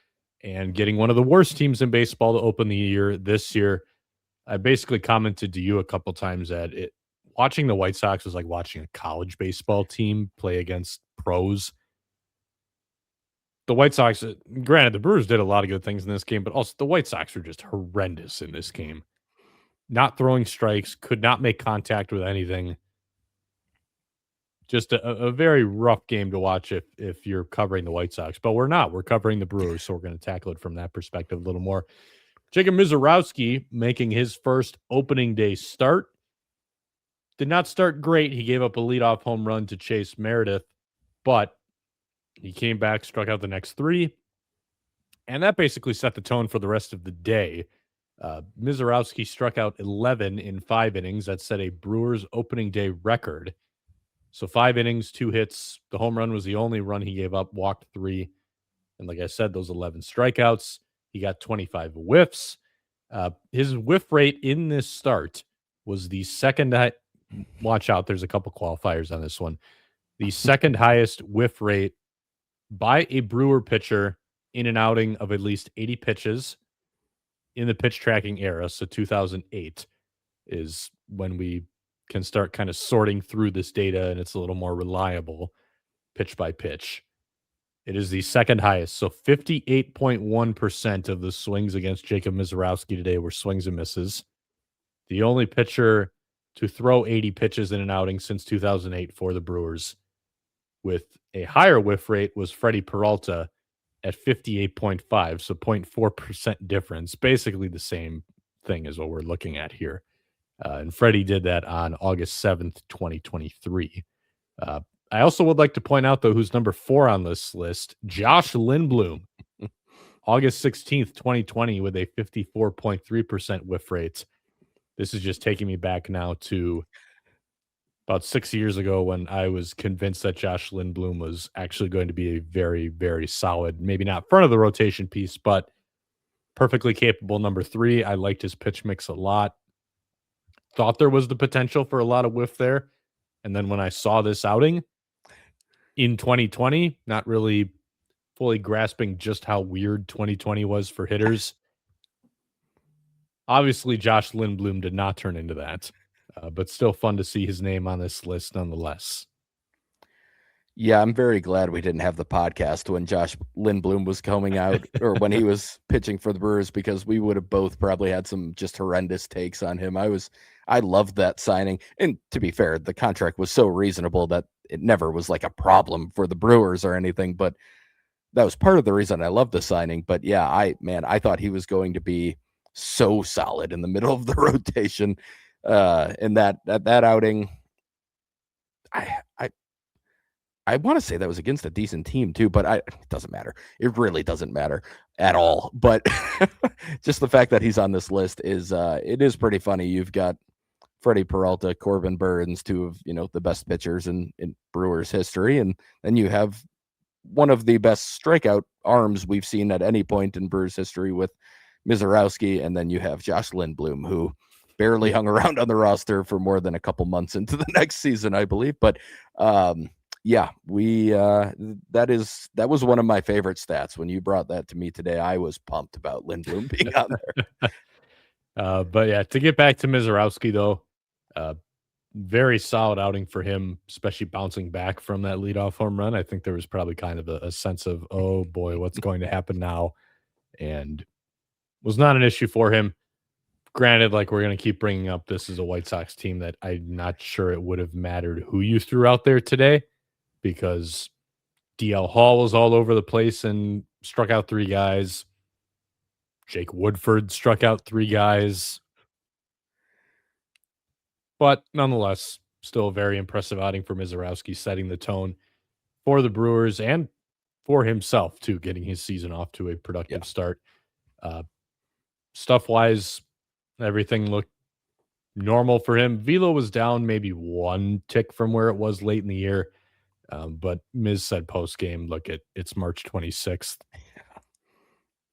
and getting one of the worst teams in baseball to open the year this year. I basically commented to you a couple times that watching the White Sox was like watching a college baseball team play against pros. The White Sox, granted, the Brewers did a lot of good things in this game, but also the White Sox were just horrendous in this game. Not throwing strikes, could not make contact with anything. Just a very rough game to watch if you're covering the White Sox. But we're not. We're covering the Brewers, so we're going to tackle it from that perspective a little more. Jake Mizeorowski making his first opening day start. Did not start great. He gave up a leadoff home run to Chase Meredith, but he came back, struck out the next 3, and that basically set the tone for the rest of the day. Mizeorowski struck out 11 in 5 innings. That set a Brewers opening day record. So 5 innings, 2 hits. The home run was the only run he gave up, walked 3. And like I said, those 11 strikeouts. He got 25 whiffs. His whiff rate in this start was the second. Watch out, there's a couple qualifiers on this one. The second highest whiff rate by a Brewer pitcher in an outing of at least 80 pitches in the pitch tracking era. So 2008 is when we can start kind of sorting through this data, and it's a little more reliable pitch by pitch. It is the second highest. So 58.1% of the swings against Jacob Mizeorowski today were swings and misses. The only pitcher to throw 80 pitches in an outing since 2008 for the Brewers with a higher whiff rate was Freddie Peralta at 58.5. So 0.4% difference. Basically the same thing as what we're looking at here. And Freddie did that on August 7th, 2023. I also would like to point out, though, who's number 4 on this list, Josh Lindblom, August 16th, 2020, with a 54.3% whiff rate. This is just taking me back now to about 6 years ago when I was convinced that Josh Lindblom was actually going to be a very, very solid, maybe not front of the rotation piece, but perfectly capable number 3. I liked his pitch mix a lot. Thought there was the potential for a lot of whiff there. And then when I saw this outing in 2020, not really fully grasping just how weird 2020 was for hitters. Obviously, Josh Lindblom did not turn into that, but still fun to see his name on this list nonetheless. Yeah, I'm very glad we didn't have the podcast when Josh Lindblom was coming out or when he was pitching for the Brewers, because we would have both probably had some just horrendous takes on him. I loved that signing. And to be fair, the contract was so reasonable that it never was like a problem for the Brewers or anything, but that was part of the reason I loved the signing. But yeah, I thought he was going to be so solid in the middle of the rotation. In that outing, I I I want to say that was against a decent team too, but it doesn't matter. It really doesn't matter at all. But just the fact that he's on this list is it is pretty funny. You've got Freddie Peralta, Corbin Burns, two of the best pitchers in Brewers history, and then you have one of the best strikeout arms we've seen at any point in Brewers history with Mizeorowski, and then you have Josh Lindblom, who barely hung around on the roster for more than a couple months into the next season, I believe. But yeah, that was one of my favorite stats. When you brought that to me today, I was pumped about Lindblom being on there. But yeah, to get back to Mizeorowski though, very solid outing for him, especially bouncing back from that leadoff home run. I think there was probably kind of a sense of, oh boy, what's going to happen now? And was not an issue for him. Granted, like we're going to keep bringing up, this is a White Sox team that I'm not sure it would have mattered who you threw out there today, because DL Hall was all over the place and struck out 3 guys. Jake Woodford struck out 3 guys. But nonetheless, still a very impressive outing for Mizeorowski, setting the tone for the Brewers and for himself, too, getting his season off to a productive start. Stuff-wise, everything looked normal for him. Velo was down maybe 1 tick from where it was late in the year. But Miz said post-game, look, it's March 26th.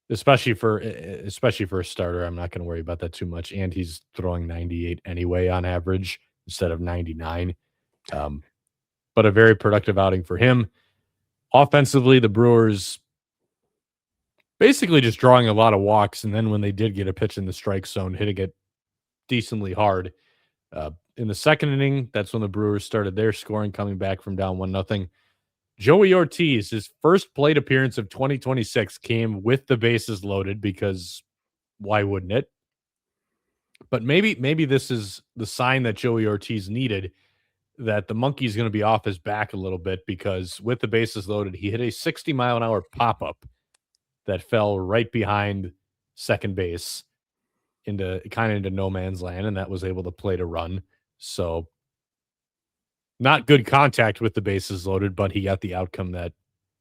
Especially for a starter, I'm not going to worry about that too much. And he's throwing 98 anyway on average instead of 99. But a very productive outing for him. Offensively, the Brewers basically just drawing a lot of walks, and then when they did get a pitch in the strike zone, hitting it decently hard. In the second inning, that's when the Brewers started their scoring, coming back from down 1-0. Joey Ortiz, his first plate appearance of 2026, came with the bases loaded, because why wouldn't it? But maybe this is the sign that Joey Ortiz needed, that the monkey's going to be off his back a little bit, because with the bases loaded, he hit a 60-mile-an-hour pop-up that fell right behind second base into no man's land, and that was able to plate a run. So not good contact with the bases loaded, but he got the outcome that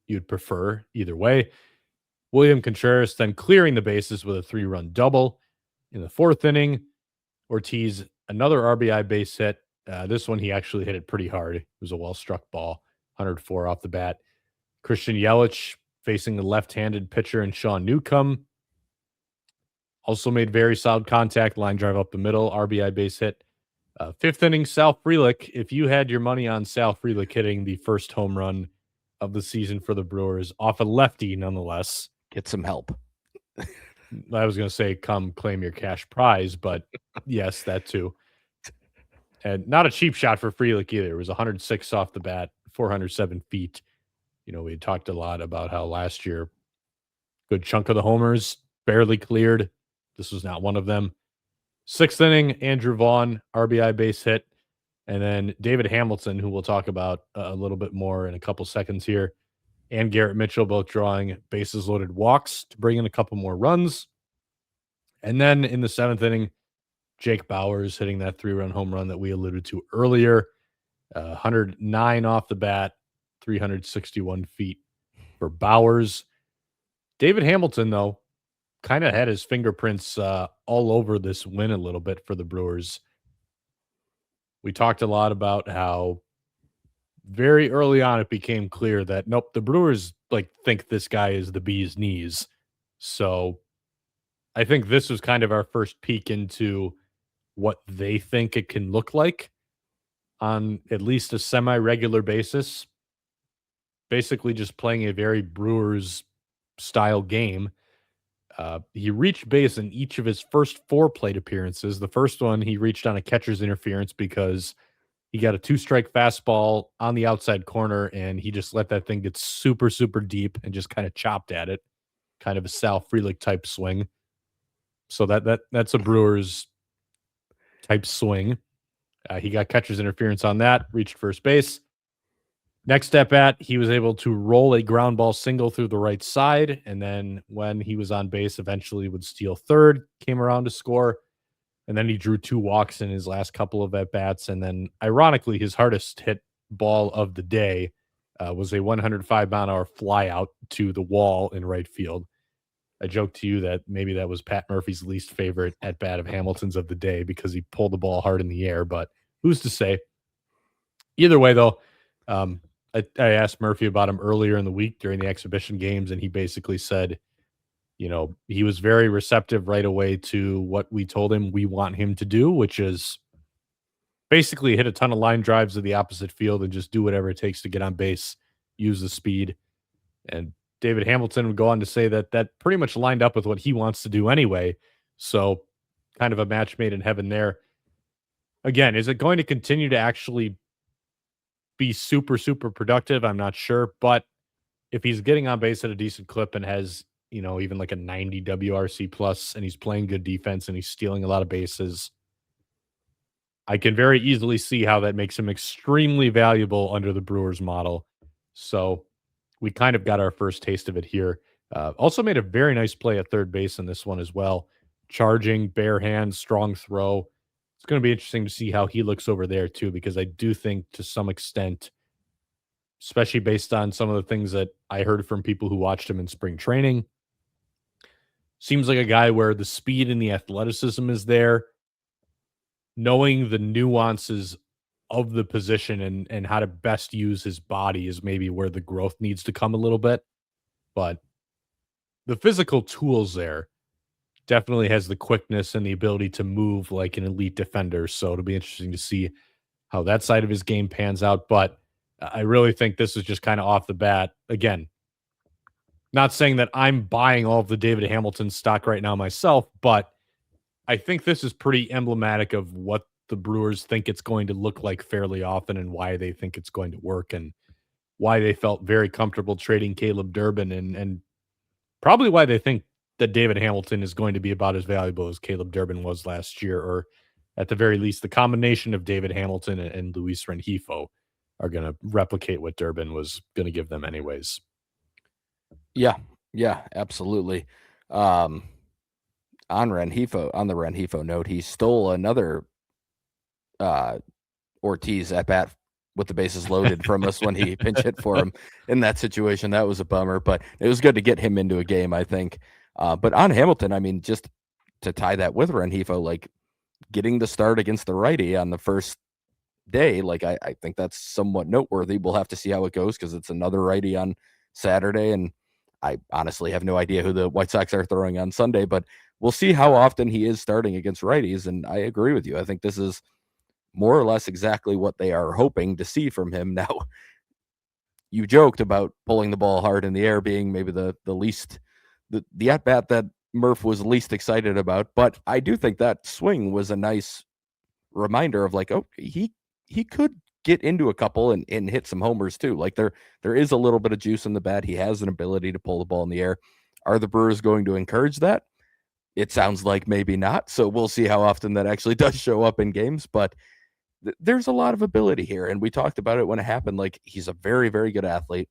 you'd prefer either way. William Contreras then clearing the bases with a 3-run double. In the 4th inning, Ortiz, another RBI base hit. This one, he actually hit it pretty hard. It was a well-struck ball, 104 off the bat. Christian Yelich facing the left-handed pitcher and Sean Newcomb. Also made very solid contact, line drive up the middle, RBI base hit. 5th inning, Sal Frelick. If you had your money on Sal Frelick hitting the first home run of the season for the Brewers, off a lefty nonetheless. Get some help. I was going to say, come claim your cash prize, but yes, that too. And not a cheap shot for Frelick either. It was 106 off the bat, 407 feet. We had talked a lot about how last year, good chunk of the homers barely cleared. This was not one of them. 6th inning, Andrew Vaughn, RBI base hit. And then David Hamilton, who we'll talk about a little bit more in a couple seconds here, and Garrett Mitchell both drawing bases loaded walks to bring in a couple more runs. And then in the 7th inning, Jake Bauers hitting that 3-run home run that we alluded to earlier. 109 off the bat, 361 feet for Bauers. David Hamilton, though, kind of had his fingerprints all over this win a little bit for the Brewers. We talked a lot about how very early on it became clear that, nope, the Brewers think this guy is the bee's knees. So I think this was kind of our first peek into what they think it can look like on at least a semi-regular basis. Basically just playing a very Brewers style game. He reached base in each of his first 4 plate appearances. The first one, he reached on a catcher's interference because He got a 2-strike fastball on the outside corner, and he just let that thing get super, super deep and just kind of chopped at it. Kind of a Sal Frelick type swing. So that's a Brewers type swing. He got catcher's interference on that, reached first base. Next step at, he was able to roll a ground ball single through the right side, and then when he was on base, eventually would steal third, came around to score, and then he drew 2 walks in his last couple of at-bats, and then ironically, his hardest hit ball of the day was a 105-mile-an-hour flyout to the wall in right field. I joked to you that maybe that was Pat Murphy's least favorite at-bat of Hamilton's of the day because he pulled the ball hard in the air, but who's to say? Either way, though, I asked Murphy about him earlier in the week during the exhibition games, and he basically said, he was very receptive right away to what we told him we want him to do, which is basically hit a ton of line drives to the opposite field and just do whatever it takes to get on base, use the speed. And David Hamilton would go on to say that pretty much lined up with what he wants to do anyway. So kind of a match made in heaven there. Again, is it going to continue to actually be super, super productive? I'm not sure. But if he's getting on base at a decent clip and has, even like a 90 WRC plus, and he's playing good defense and he's stealing a lot of bases, I can very easily see how that makes him extremely valuable under the Brewers model. So we kind of got our first taste of it here. Also made a very nice play at third base in this one as well. Charging, bare hand, strong throw. It's going to be interesting to see how he looks over there too, because I do think to some extent, especially based on some of the things that I heard from people who watched him in spring training, seems like a guy where the speed and the athleticism is there. Knowing the nuances of the position and how to best use his body is maybe where the growth needs to come a little bit. But the physical tools there, definitely has the quickness and the ability to move like an elite defender. So it'll be interesting to see how that side of his game pans out. But I really think this is just kind of off the bat. Again, not saying that I'm buying all of the David Hamilton stock right now myself, but I think this is pretty emblematic of what the Brewers think it's going to look like fairly often and why they think it's going to work and why they felt very comfortable trading Caleb Durbin and probably why they think that David Hamilton is going to be about as valuable as Caleb Durbin was last year, or at the very least, the combination of David Hamilton and Luis Rengifo are going to replicate what Durbin was going to give them anyways. Yeah, absolutely. On the Rengifo note, he stole another Ortiz at bat with the bases loaded from us when he pinch hit for him in that situation. That was a bummer, but it was good to get him into a game, I think. But on Hamilton, I mean, just to tie that with Rengifo, like getting the start against the righty on the first day, like I think that's somewhat noteworthy. We'll have to see how it goes because it's another righty on Saturday, and I honestly have no idea who the White Sox are throwing on Sunday, but we'll see how often he is starting against righties. And I agree with you. I think this is more or less exactly what they are hoping to see from him. Now, you joked about pulling the ball hard in the air being maybe the least, the at-bat that Murph was least excited about, but I do think that swing was a nice reminder of like, oh, he could get into a couple and hit some homers too. Like there is a little bit of juice in the bat. He has an ability to pull the ball in the air. Are the Brewers going to encourage that? It sounds like maybe not. So we'll see how often that actually does show up in games, but there's a lot of ability here. And we talked about it when it happened. Like he's a very, very good athlete.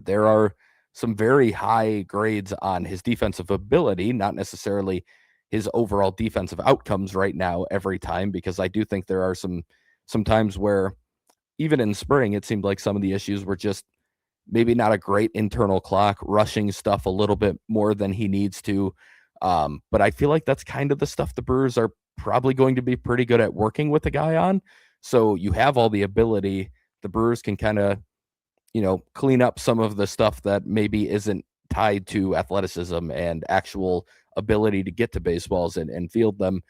There are some very high grades on his defensive ability, not necessarily his overall defensive outcomes right now every time, because I do think there are some times where even in spring, it seemed like some of the issues were just maybe not a great internal clock, rushing stuff a little bit more than he needs to. But I feel like that's kind of the stuff the Brewers are probably going to be pretty good at working with the guy on. So you have all the ability. The Brewers can kind of, clean up some of the stuff that maybe isn't tied to athleticism and actual ability to get to baseballs and field them.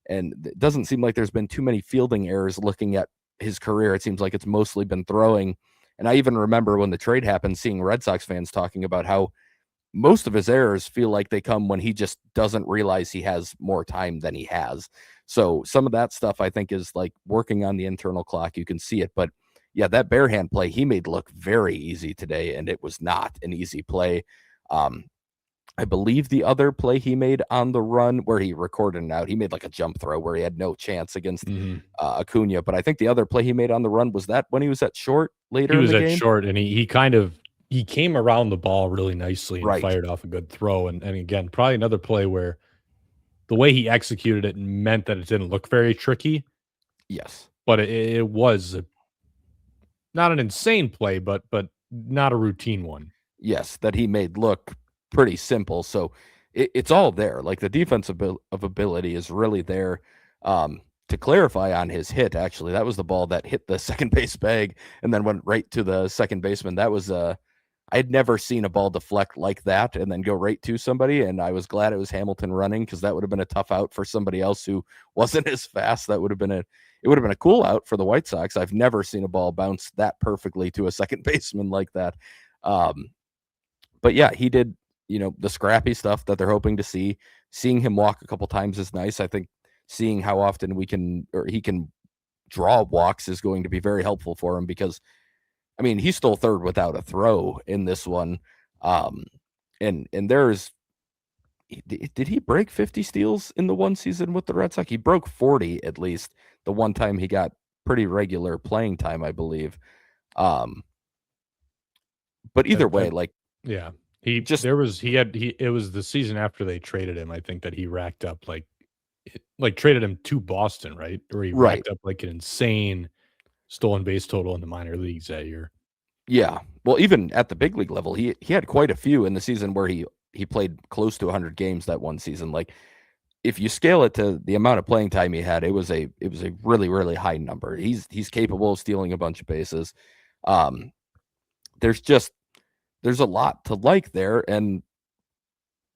And it doesn't seem like there's been too many fielding errors looking at his career. It seems like it's mostly been throwing. And I even remember when the trade happened, seeing Red Sox fans talking about how most of his errors feel like they come when he just doesn't realize he has more time than he has. So some of that stuff I think is like working on the internal clock. You can see it, but yeah, that bare hand play he made look very easy today, and it was not an easy play. I believe the other play he made on the run where he recorded it out, he made like a jump throw where he had no chance against Acuna. But I think the other play he made on the run was that when he was at short He later in was the at game. short, and he came around the ball really nicely and Right. fired off a good throw. And again, probably another play where the way he executed it meant that it didn't look very tricky, Yes. but it was not an insane play, but not a routine one. Yes, that he made look pretty simple. So it's all there. Like the defensive ability is really there. To clarify on his hit, actually, that was the ball that hit the second base bag and then went right to the second baseman. That was I'd never seen a ball deflect like that and then go right to somebody. And I was glad it was Hamilton running, because that would have been a tough out for somebody else who wasn't as fast. That would have been it would have been a cool out for the White Sox. I've never seen a ball bounce that perfectly to a second baseman like that. But yeah, he did, the scrappy stuff that they're hoping to see. Seeing him walk a couple times is nice. I think seeing how often he can draw walks is going to be very helpful for him, because I mean, he stole third without a throw in this one. And there's, did he break 50 steals in the one season with the Red Sox? He broke 40 at least the one time he got pretty regular playing time, I believe. But either way, like, yeah, it was the season after they traded him, I think, that he racked up traded him to Boston, right? Or he right. racked up like an insane stolen base total in the minor leagues that year. Yeah. Well, even at the big league level, he had quite a few in the season where he played close to 100 games that one season. Like, if you scale it to the amount of playing time he had, it was a really, really high number. He's capable of stealing a bunch of bases. There's a lot to like there, and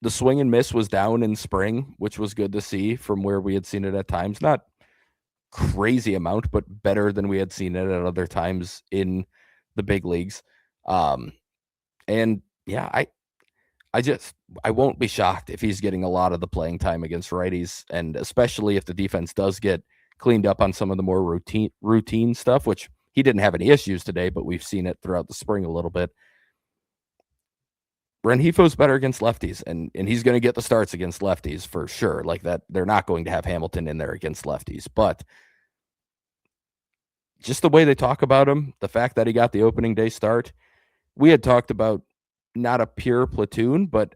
the swing and miss was down in spring, which was good to see from where we had seen it at times. Not crazy amount, but better than we had seen it at other times in the big leagues. And yeah, I won't be shocked if he's getting a lot of the playing time against righties, and especially if the defense does get cleaned up on some of the more routine stuff, which he didn't have any issues today, but we've seen it throughout the spring a little bit. Renjifo's better against lefties, and he's going to get the starts against lefties for sure. Like that, they're not going to have Hamilton in there against lefties, but just the way they talk about him, the fact that he got the opening day start, we had talked about not a pure platoon, but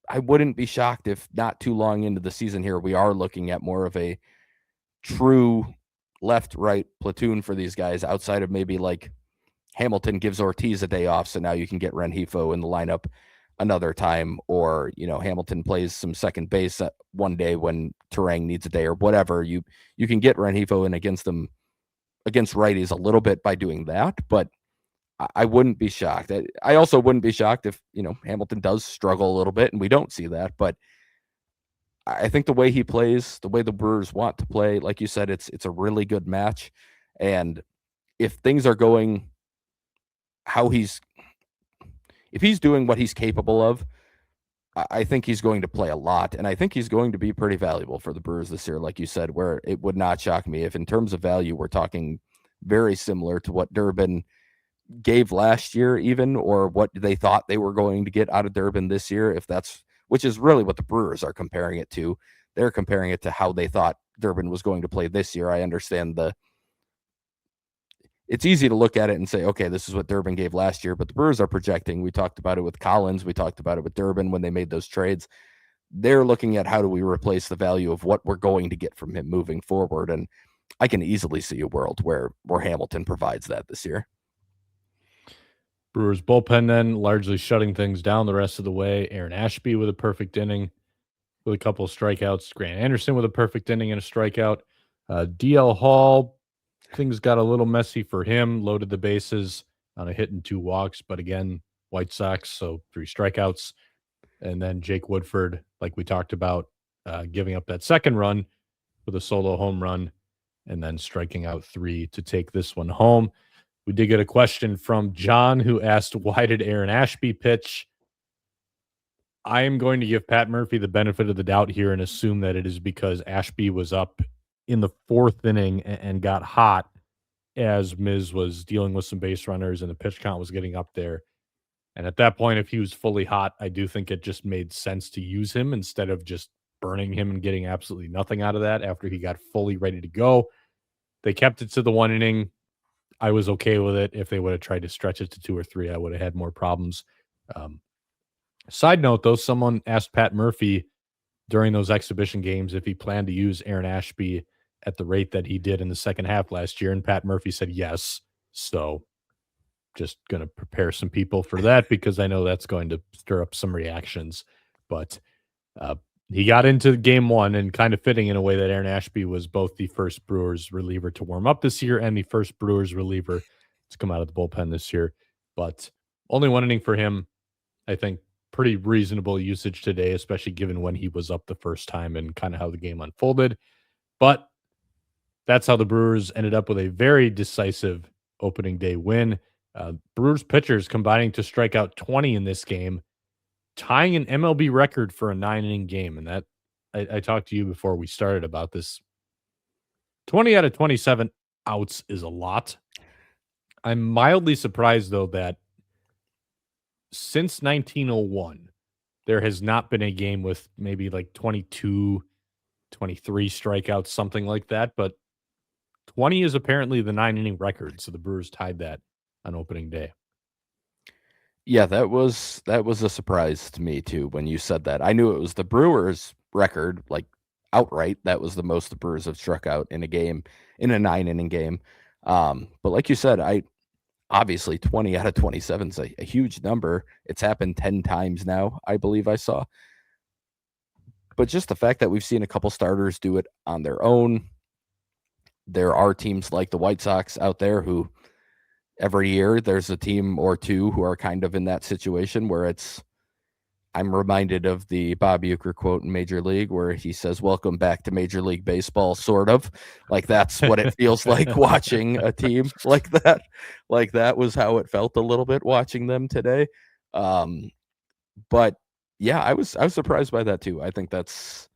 I wouldn't be shocked if not too long into the season here, we are looking at more of a true left-right platoon for these guys, outside of maybe like Hamilton gives Ortiz a day off, so now you can get Renjifo in the lineup another time, or Hamilton plays some second base one day when Turang needs a day or whatever. You can get Renjifo in against them, against righties, a little bit by doing that, but I wouldn't be shocked. I also wouldn't be shocked if Hamilton does struggle a little bit and we don't see that. But I think the way he plays, the way the Brewers want to play, like you said, it's a really good match. And if things are going if he's doing what he's capable of, I think he's going to play a lot, and I think he's going to be pretty valuable for the Brewers this year, like you said, where it would not shock me if in terms of value, we're talking very similar to what Durbin gave last year even, or what they thought they were going to get out of Durbin this year, which is really what the Brewers are comparing it to. They're comparing it to how they thought Durbin was going to play this year. I understand it's easy to look at it and say, okay, this is what Durbin gave last year, but the Brewers are projecting. We talked about it with Collins. We talked about it with Durbin when they made those trades. They're looking at how do we replace the value of what we're going to get from him moving forward. And I can easily see a world where Hamilton provides that this year. Brewers bullpen then largely shutting things down the rest of the way. Aaron Ashby with a perfect inning with a couple of strikeouts. Grant Anderson with a perfect inning and a strikeout. DL Hall, things got a little messy for him. Loaded the bases on a hit and 2 walks, but again, White Sox, so 3 strikeouts. And then Jake Woodford, like we talked about, giving up that second run with a solo home run and then striking out 3 to take this one home. We did get a question from John who asked, why did Aaron Ashby pitch? I am going to give Pat Murphy the benefit of the doubt here and assume that it is because Ashby was up in the fourth inning and got hot as Miz was dealing with some base runners and the pitch count was getting up there. And at that point, if he was fully hot, I do think it just made sense to use him instead of just burning him and getting absolutely nothing out of that after he got fully ready to go. They kept it to the 1 inning. I was okay with it. If they would have tried to stretch it to 2 or 3, I would have had more problems. Um, Side note, though, someone asked Pat Murphy during those exhibition games if he planned to use Aaron Ashby at the rate that he did in the second half last year, and Pat Murphy said yes. So just going to prepare some people for that because I know that's going to stir up some reactions. But uh, he got into game one and kind of fitting in a way that Aaron Ashby was both the first Brewers reliever to warm up this year and the first Brewers reliever to come out of the bullpen this year. But only 1 inning for him. I think pretty reasonable usage today, especially given when he was up the first time and kind of how the game unfolded. But that's how the Brewers ended up with a very decisive opening day win. Brewers pitchers combining to strike out 20 in this game, tying an MLB record for a 9 inning game. And that I talked to you before we started about this. 20 out of 27 outs is a lot. I'm mildly surprised, though, that since 1901, there has not been a game with maybe like 22, 23 strikeouts, something like that. But 20 is apparently the 9 inning record. So the Brewers tied that on opening day. Yeah, that was a surprise to me too when you said that. I knew it was the Brewers record, like outright. That was the most the Brewers have struck out in a game, in a 9 inning game. But like you said, obviously 20 out of 27 is a huge number. It's happened 10 times now, I believe I saw. But just the fact that we've seen a couple starters do it on their own. There are teams like the White Sox out there who every year there's a team or two who are kind of in that situation where I'm reminded of the Bob Uecker quote in Major League where he says, "Welcome back to Major League Baseball," sort of. Like that's what it feels like watching a team like that. Like that was how it felt a little bit watching them today. But yeah, I was surprised by that too. I think that's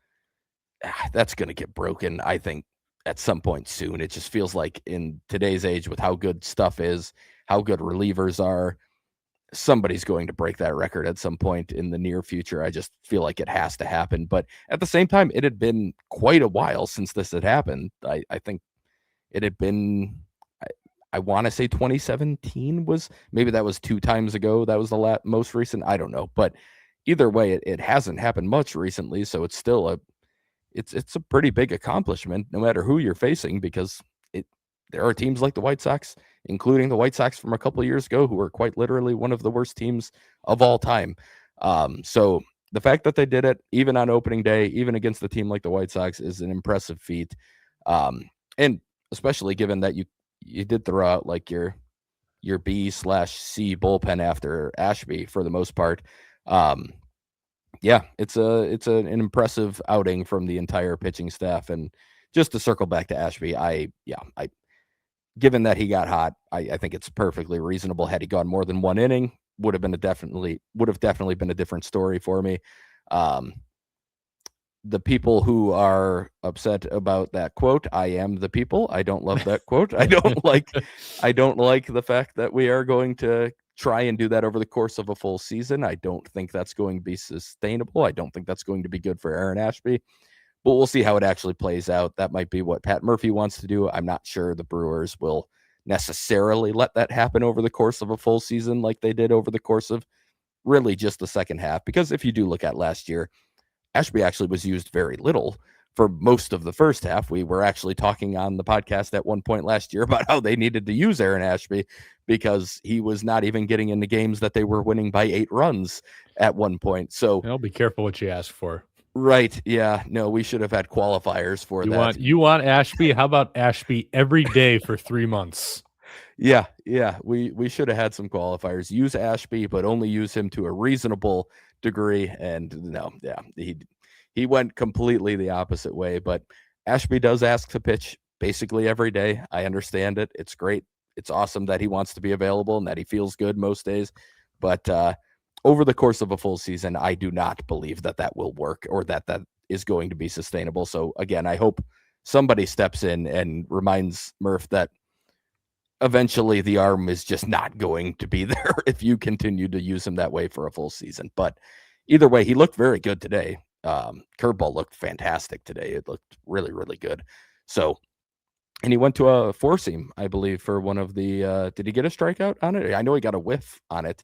going to get broken, I think, at some point soon. It just feels like in today's age with how good stuff is, how good relievers are, somebody's going to break that record at some point in the near future. I just feel like it has to happen. But at the same time, it had been quite a while since this had happened. I think it had been, I want to say 2017 was, maybe that was 2 times ago. That was the most recent. I don't know. But either way, it hasn't happened much recently. So it's still it's a pretty big accomplishment no matter who you're facing, because there are teams like the White Sox, including the White Sox from a couple of years ago, who are quite literally one of the worst teams of all time. So the fact that they did it, even on opening day, even against a team like the White Sox, is an impressive feat. And especially given that you did throw out like your B/C bullpen after Ashby for the most part. Yeah, it's an impressive outing from the entire pitching staff. And just to circle back to Ashby, given that he got hot, I think it's perfectly reasonable. Had he gone more than 1 inning, would have definitely been a different story for me. The people who are upset about that quote, I am the people. I don't love that quote. I don't like the fact that we are going to try and do that over the course of a full season. I don't think that's going to be sustainable. I don't think that's going to be good for Aaron Ashby. But we'll see how it actually plays out. That might be what Pat Murphy wants to do. I'm not sure the Brewers will necessarily let that happen over the course of a full season like they did over the course of really just the second half. Because if you do look at last year, Ashby actually was used very little for most of the first half. We were actually talking on the podcast at one point last year about how they needed to use Aaron Ashby because he was not even getting into games that they were winning by 8 runs at one point. So be careful what you ask for. Right. Yeah. No, we should have had qualifiers for that. You want Ashby? How about Ashby every day for 3 months? Yeah. We should have had some qualifiers. Use Ashby, but only use him to a reasonable degree. And no, yeah, he went completely the opposite way. But Ashby does ask to pitch basically every day. I understand it. It's great. It's awesome that he wants to be available and that he feels good most days. But over the course of a full season, I do not believe that will work or that is going to be sustainable. So again, I hope somebody steps in and reminds Murph that eventually the arm is just not going to be there if you continue to use him that way for a full season. But either way, he looked very good today. Curveball looked fantastic today. It looked really, really good. So, and he went to a four seam, I believe, for one of the. Did he get a strikeout on it? I know he got a whiff on it.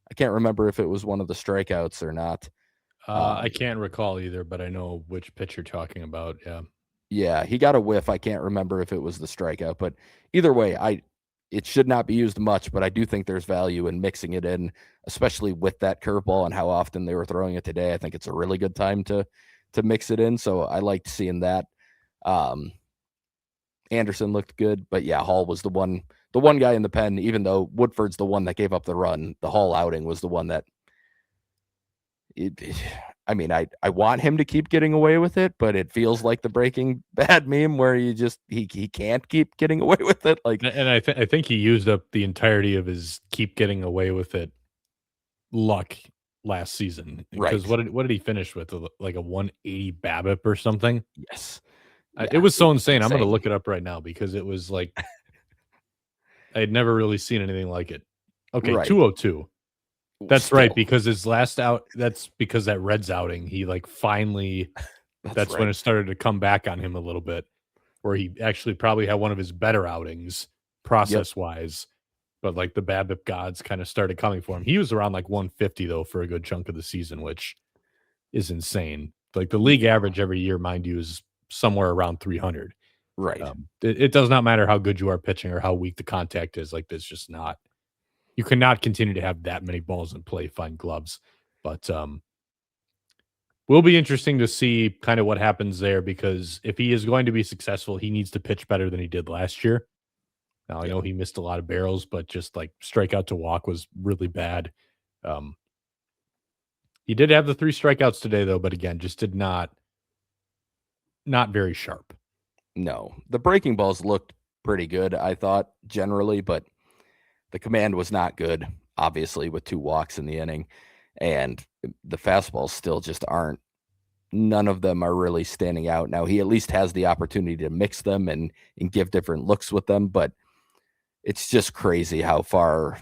I can't remember if it was one of the strikeouts or not. I can't recall either, but I know which pitch you're talking about. Yeah. Yeah, he got a whiff. I can't remember if it was the strikeout, but either way, it should not be used much, but I do think there's value in mixing it in, especially with that curveball and how often they were throwing it today. I think it's a really good time to mix it in. So I liked seeing that. Anderson looked good, but yeah, Hall was the one guy in the pen, even though Woodford's the one that gave up the run. The Hall outing was the one that I mean, I want him to keep getting away with it, but it feels like the Breaking Bad meme where he can't keep getting away with it. Like, And I think he used up the entirety of his keep getting away with it luck last season. Because right. what did he finish with? Like a 180 BABIP or something? Yes. It Yeah, was so it was insane. I'm gonna insane. look it up right now because it was like I had never really seen anything like it. Okay, Right. 202. That's right, Still. because his last out that's because that Reds outing, he like finally that's when Right. it started to come back on him a little bit, where he actually probably had one of his better outings Yep. process wise. But like the BABIP gods kind of started coming for him. He was around like 150 though for a good chunk of the season, which is insane. Like the league Yeah. average every year, mind you, is somewhere around 300. Right. It does not matter how good you are pitching or how weak the contact is. Like there's just not. You cannot continue to have that many balls in play, find gloves. But will be interesting to see kind of what happens there because if he is going to be successful, he needs to pitch better than he did last year. Now I Yeah. know he missed a lot of barrels, but just like strikeout to walk was really bad. Um, he did have the 3 strikeouts today though, but again, just did not very sharp. No. The breaking balls looked pretty good, I thought, generally, but the command was not good, obviously, with 2 walks in the inning. And the fastballs still just aren't. None of them are really standing out. Now he at least has the opportunity to mix them and give different looks with them, but it's just crazy how far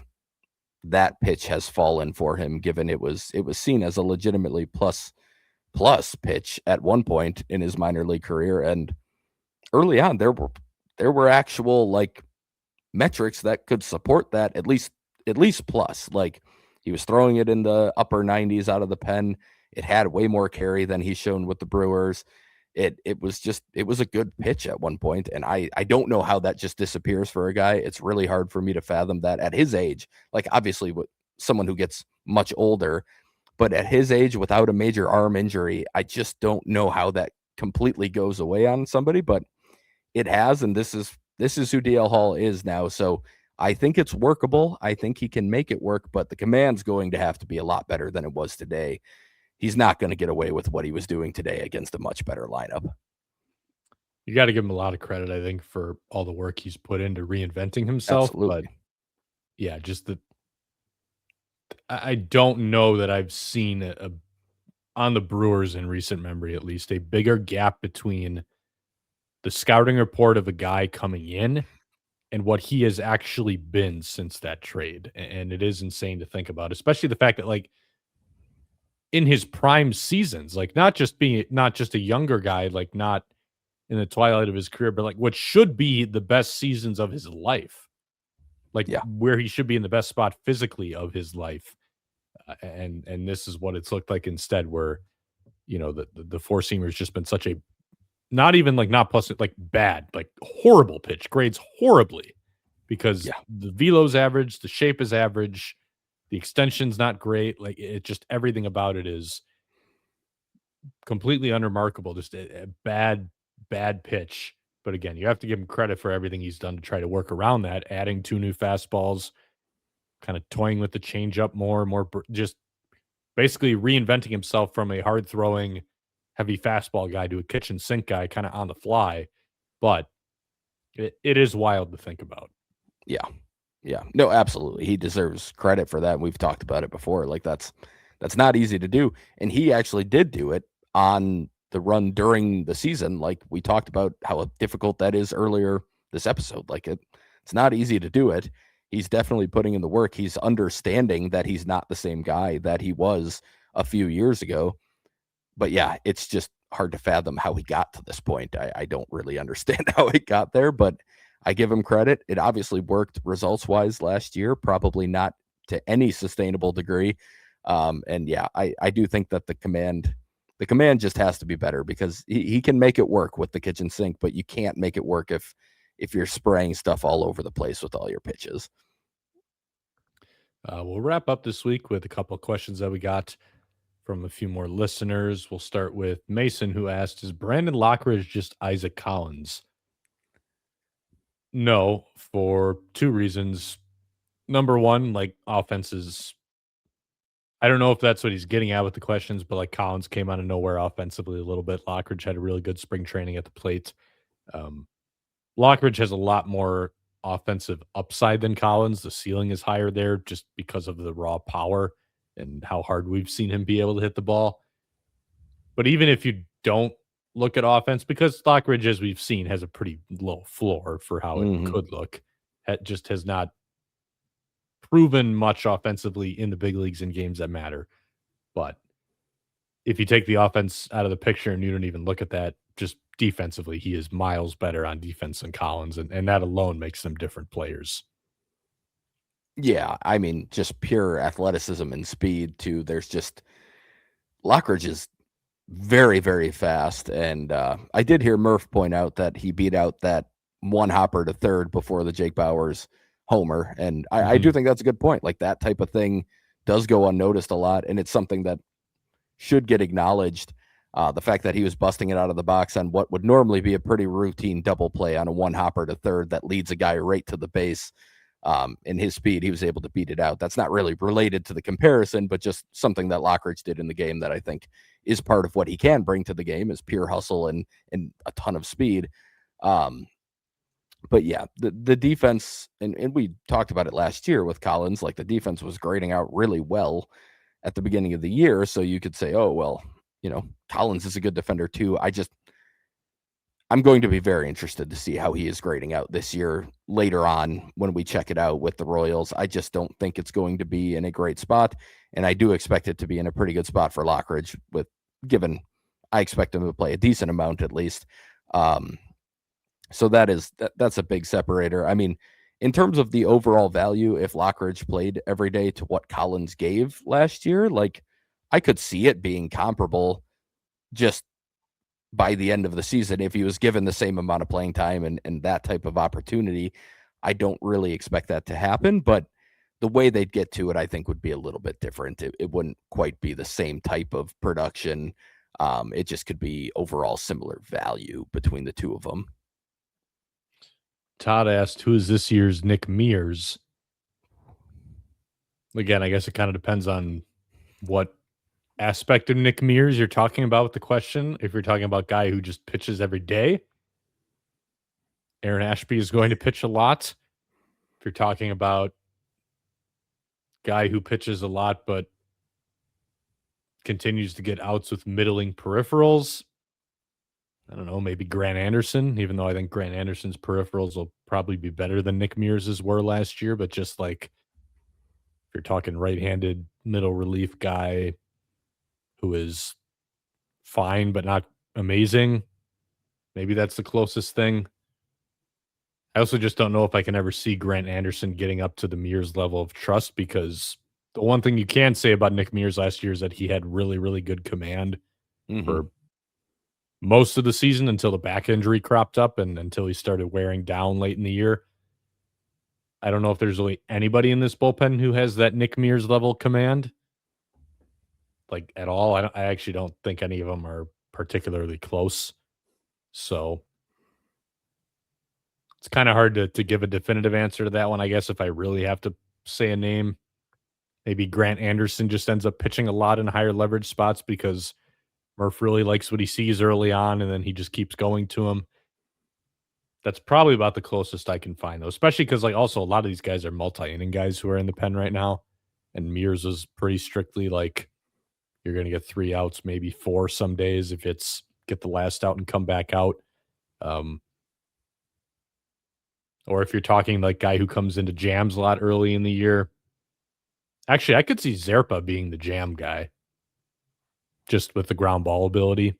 that pitch has fallen for him, given it was seen as a legitimately plus pitch at one point in his minor league career. And early on, there were actual like metrics that could support that at least plus. Like he was throwing it in the upper 90s out of the pen. It had way more carry than he's shown with the Brewers. It was a good pitch at one point, and I don't know how that just disappears for a guy. It's really hard for me to fathom that at his age. Like obviously with someone who gets much older, but at his age without a major arm injury, I just don't know how that completely goes away on somebody, but it has, and this is who DL Hall is now. So I think it's workable. I think he can make it work, but the command's going to have to be a lot better than it was today. He's not going to get away with what he was doing today against a much better lineup. You got to give him a lot of credit, I think, for all the work he's put into reinventing himself. But Absolutely. yeah, just I don't know that I've seen on the Brewers in recent memory, at least, a bigger gap between the scouting report of a guy coming in and what he has actually been since that trade. And it is insane to think about, especially the fact that like in his prime seasons, like not just a younger guy, like not in the twilight of his career, but like what should be the best seasons of his life, like Yeah. where he should be in the best spot physically of his life. And this is what it's looked like instead, where the four seamer has just been such a not even like not plus like bad, like horrible pitch, grades horribly because Yeah. the velo's average, the shape is average, the extension's not great. Like it just everything about it is completely unremarkable. Just a bad pitch. But again, you have to give him credit for everything he's done to try to work around that, adding 2 new fastballs, kind of toying with the changeup more, just basically reinventing himself from a hard throwing, heavy fastball guy to a kitchen sink guy, kind of on the fly. But it is wild to think about. Yeah. Yeah, no, absolutely. He deserves credit for that. We've talked about it before. Like that's not easy to do, and he actually did do it on the run during the season. Like we talked about how difficult that is earlier this episode. Like it's not easy to do it. He's definitely putting in the work. He's understanding that he's not the same guy that he was a few years ago. But yeah, it's just hard to fathom how he got to this point. I don't really understand how he got there, but I give him credit. It obviously worked results wise last year, probably not to any sustainable degree. And yeah, I do think that the command just has to be better because he can make it work with the kitchen sink, but you can't make it work if you're spraying stuff all over the place with all your pitches. We'll wrap up this week with a couple of questions that we got from a few more listeners. We'll start with Mason, who asked, is Brandon Lockridge just Isaac Collins? No, for two reasons. Number one, like offenses, I don't know if that's what he's getting at with the questions, but like Collins came out of nowhere offensively a little bit. Lockridge had a really good spring training at the plate. Um, Lockridge has a lot more offensive upside than Collins. The ceiling is higher there just because of the raw power and how hard we've seen him be able to hit the ball. But even if you don't look at offense, because Lockridge, as we've seen, has a pretty low floor for how it Mm-hmm. could look, it just has not proven much offensively in the big leagues in games that matter. But if you take the offense out of the picture and you don't even look at that, just defensively, he is miles better on defense than Collins, and that alone makes them different players. Yeah, I mean, just pure athleticism and speed too. There's just Lockridge is very, very fast. And I did hear Murph point out that he beat out that one hopper to third before the Jake Bauers homer. And I do think that's a good point. Like that type of thing does go unnoticed a lot. And it's something that should get acknowledged. The fact that he was busting it out of the box on what would normally be a pretty routine double play on a one hopper to third that leads a guy right to the base. In his speed, he was able to beat it out. That's not really related to the comparison, but just something that Lockridge did in the game that I think is part of what he can bring to the game is pure hustle and a ton of speed. But yeah, the defense, and we talked about it last year with Collins, like the defense was grading out really well at the beginning of the year. So you could say, oh, well, Collins is a good defender too. I'm going to be very interested to see how he is grading out this year later on when we check it out with the Royals. I just don't think it's going to be in a great spot. And I do expect it to be in a pretty good spot for Lockridge given I expect him to play a decent amount at least. So that's a big separator. I mean, in terms of the overall value, if Lockridge played every day to what Collins gave last year, like I could see it being comparable just by the end of the season if he was given the same amount of playing time and that type of opportunity. I don't really expect that to happen, but the way they'd get to it, I think, would be a little bit different. It wouldn't quite be the same type of production. It just could be overall similar value between the two of them. Todd asked, who is this year's Nick Mears? Again, I guess it kind of depends on what aspect of Nick Mears you're talking about with the question. If you're talking about guy who just pitches every day, Aaron Ashby is going to pitch a lot. If you're talking about guy who pitches a lot but continues to get outs with middling peripherals, I don't know, maybe Grant Anderson, even though I think Grant Anderson's peripherals will probably be better than Nick Mears's were last year. But just like if you're talking right-handed middle relief guy who is fine but not amazing, maybe that's the closest thing. I also just don't know if I can ever see Grant Anderson getting up to the Mears level of trust, because the one thing you can say about Nick Mears last year is that he had really, really good command for most of the season until the back injury cropped up and until he started wearing down late in the year. I don't know if there's really anybody in this bullpen who has that Nick Mears level command, like at all. I actually don't think any of them are particularly close. So it's kind of hard to give a definitive answer to that one. I guess if I really have to say a name, maybe Grant Anderson just ends up pitching a lot in higher leverage spots because Murph really likes what he sees early on, and then he just keeps going to him. That's probably about the closest I can find, though, especially because, like, also a lot of these guys are multi-inning guys who are in the pen right now, and Mears is pretty strictly like you're going to get 3 outs, maybe 4 some days if it's get the last out and come back out. Um, or if you're talking like guy who comes into jams a lot early in the year. Actually, I could see Zerpa being the jam guy just with the ground ball ability.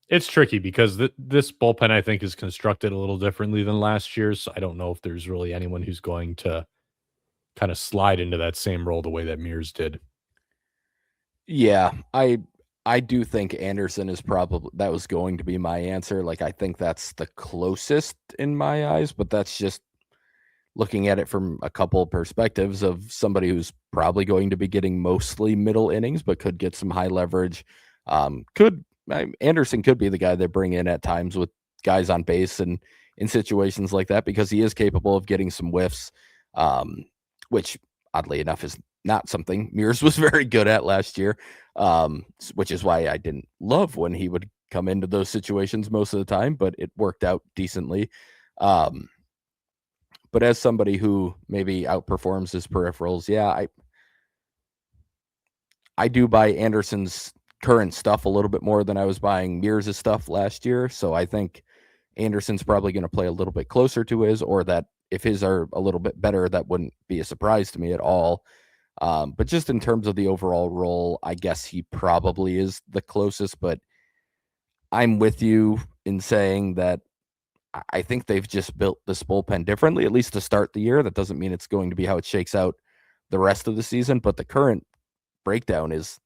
It's tricky because this bullpen, I think, is constructed a little differently than last year's. So I don't know if there's really anyone who's going to kind of slide into that same role the way that Mears did. Yeah, I do think Anderson is probably that was going to be my answer. Like I think that's the closest in my eyes, but that's just looking at it from a couple of perspectives of somebody who's probably going to be getting mostly middle innings, but could get some high leverage. Anderson could be the guy they bring in at times with guys on base and in situations like that because he is capable of getting some whiffs, which oddly enough is not something Mears was very good at last year, which is why I didn't love when he would come into those situations most of the time, but it worked out decently. But as somebody who maybe outperforms his peripherals, yeah, I do buy Anderson's current stuff a little bit more than I was buying Mears' stuff last year. So I think Anderson's probably going to play a little bit closer to his, or that if his are a little bit better, that wouldn't be a surprise to me at all. But just in terms of the overall role, I guess he probably is the closest, but I'm with you in saying that I think they've just built this bullpen differently, at least to start the year. That doesn't mean it's going to be how it shakes out the rest of the season, but the current breakdown is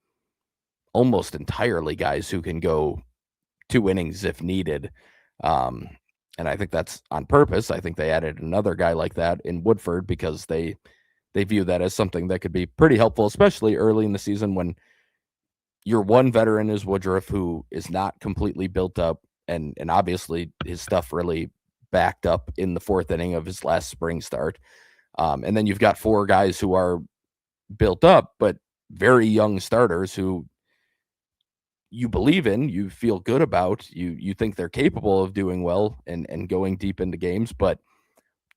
almost entirely guys who can go 2 innings if needed. And I think that's on purpose. I think they added another guy like that in Woodford because they view that as something that could be pretty helpful, especially early in the season when your one veteran is Woodruff, who is not completely built up. And obviously his stuff really backed up in the 4th inning of his last spring start. And then you've got 4 guys who are built up, but very young starters who you believe in, you feel good about, you think they're capable of doing well and going deep into games, but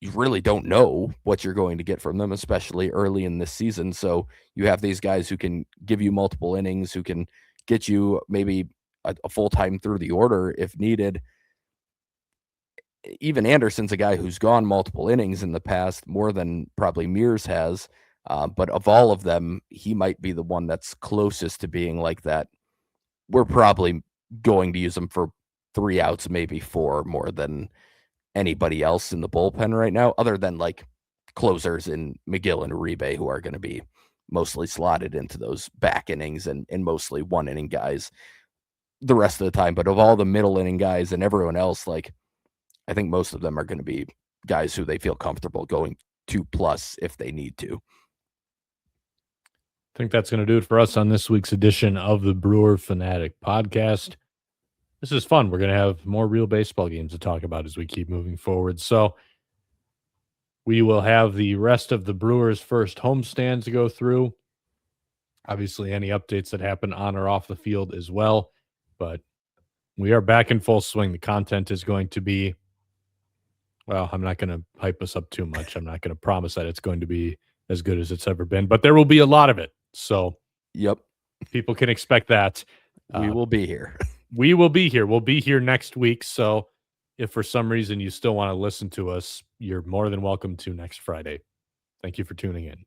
you really don't know what you're going to get from them, especially early in this season. So you have these guys who can give you multiple innings, who can get you maybe a full time through the order if needed. Even Anderson's a guy who's gone multiple innings in the past, more than probably Mears has. But of all of them, he might be the one that's closest to being like that. We're probably going to use him for 3 outs, maybe 4 more than anybody else in the bullpen right now, other than like closers in McGill and Uribe, who are going to be mostly slotted into those back innings and mostly 1 inning guys the rest of the time. But of all the middle inning guys and everyone else, like I think most of them are going to be guys who they feel comfortable going 2+ if they need to. I think that's going to do it for us on this week's edition of the Brewer Fanatic podcast. This is fun. We're going to have more real baseball games to talk about as we keep moving forward. So we will have the rest of the Brewers' first homestand to go through. Obviously, any updates that happen on or off the field as well. But we are back in full swing. The content is going to be, well, I'm not going to hype us up too much. I'm not going to promise that it's going to be as good as it's ever been, but there will be a lot of it. So, yep, people can expect that. We will be here. We will be here. We'll be here next week. So, if for some reason you still want to listen to us, you're more than welcome to next Friday. Thank you for tuning in.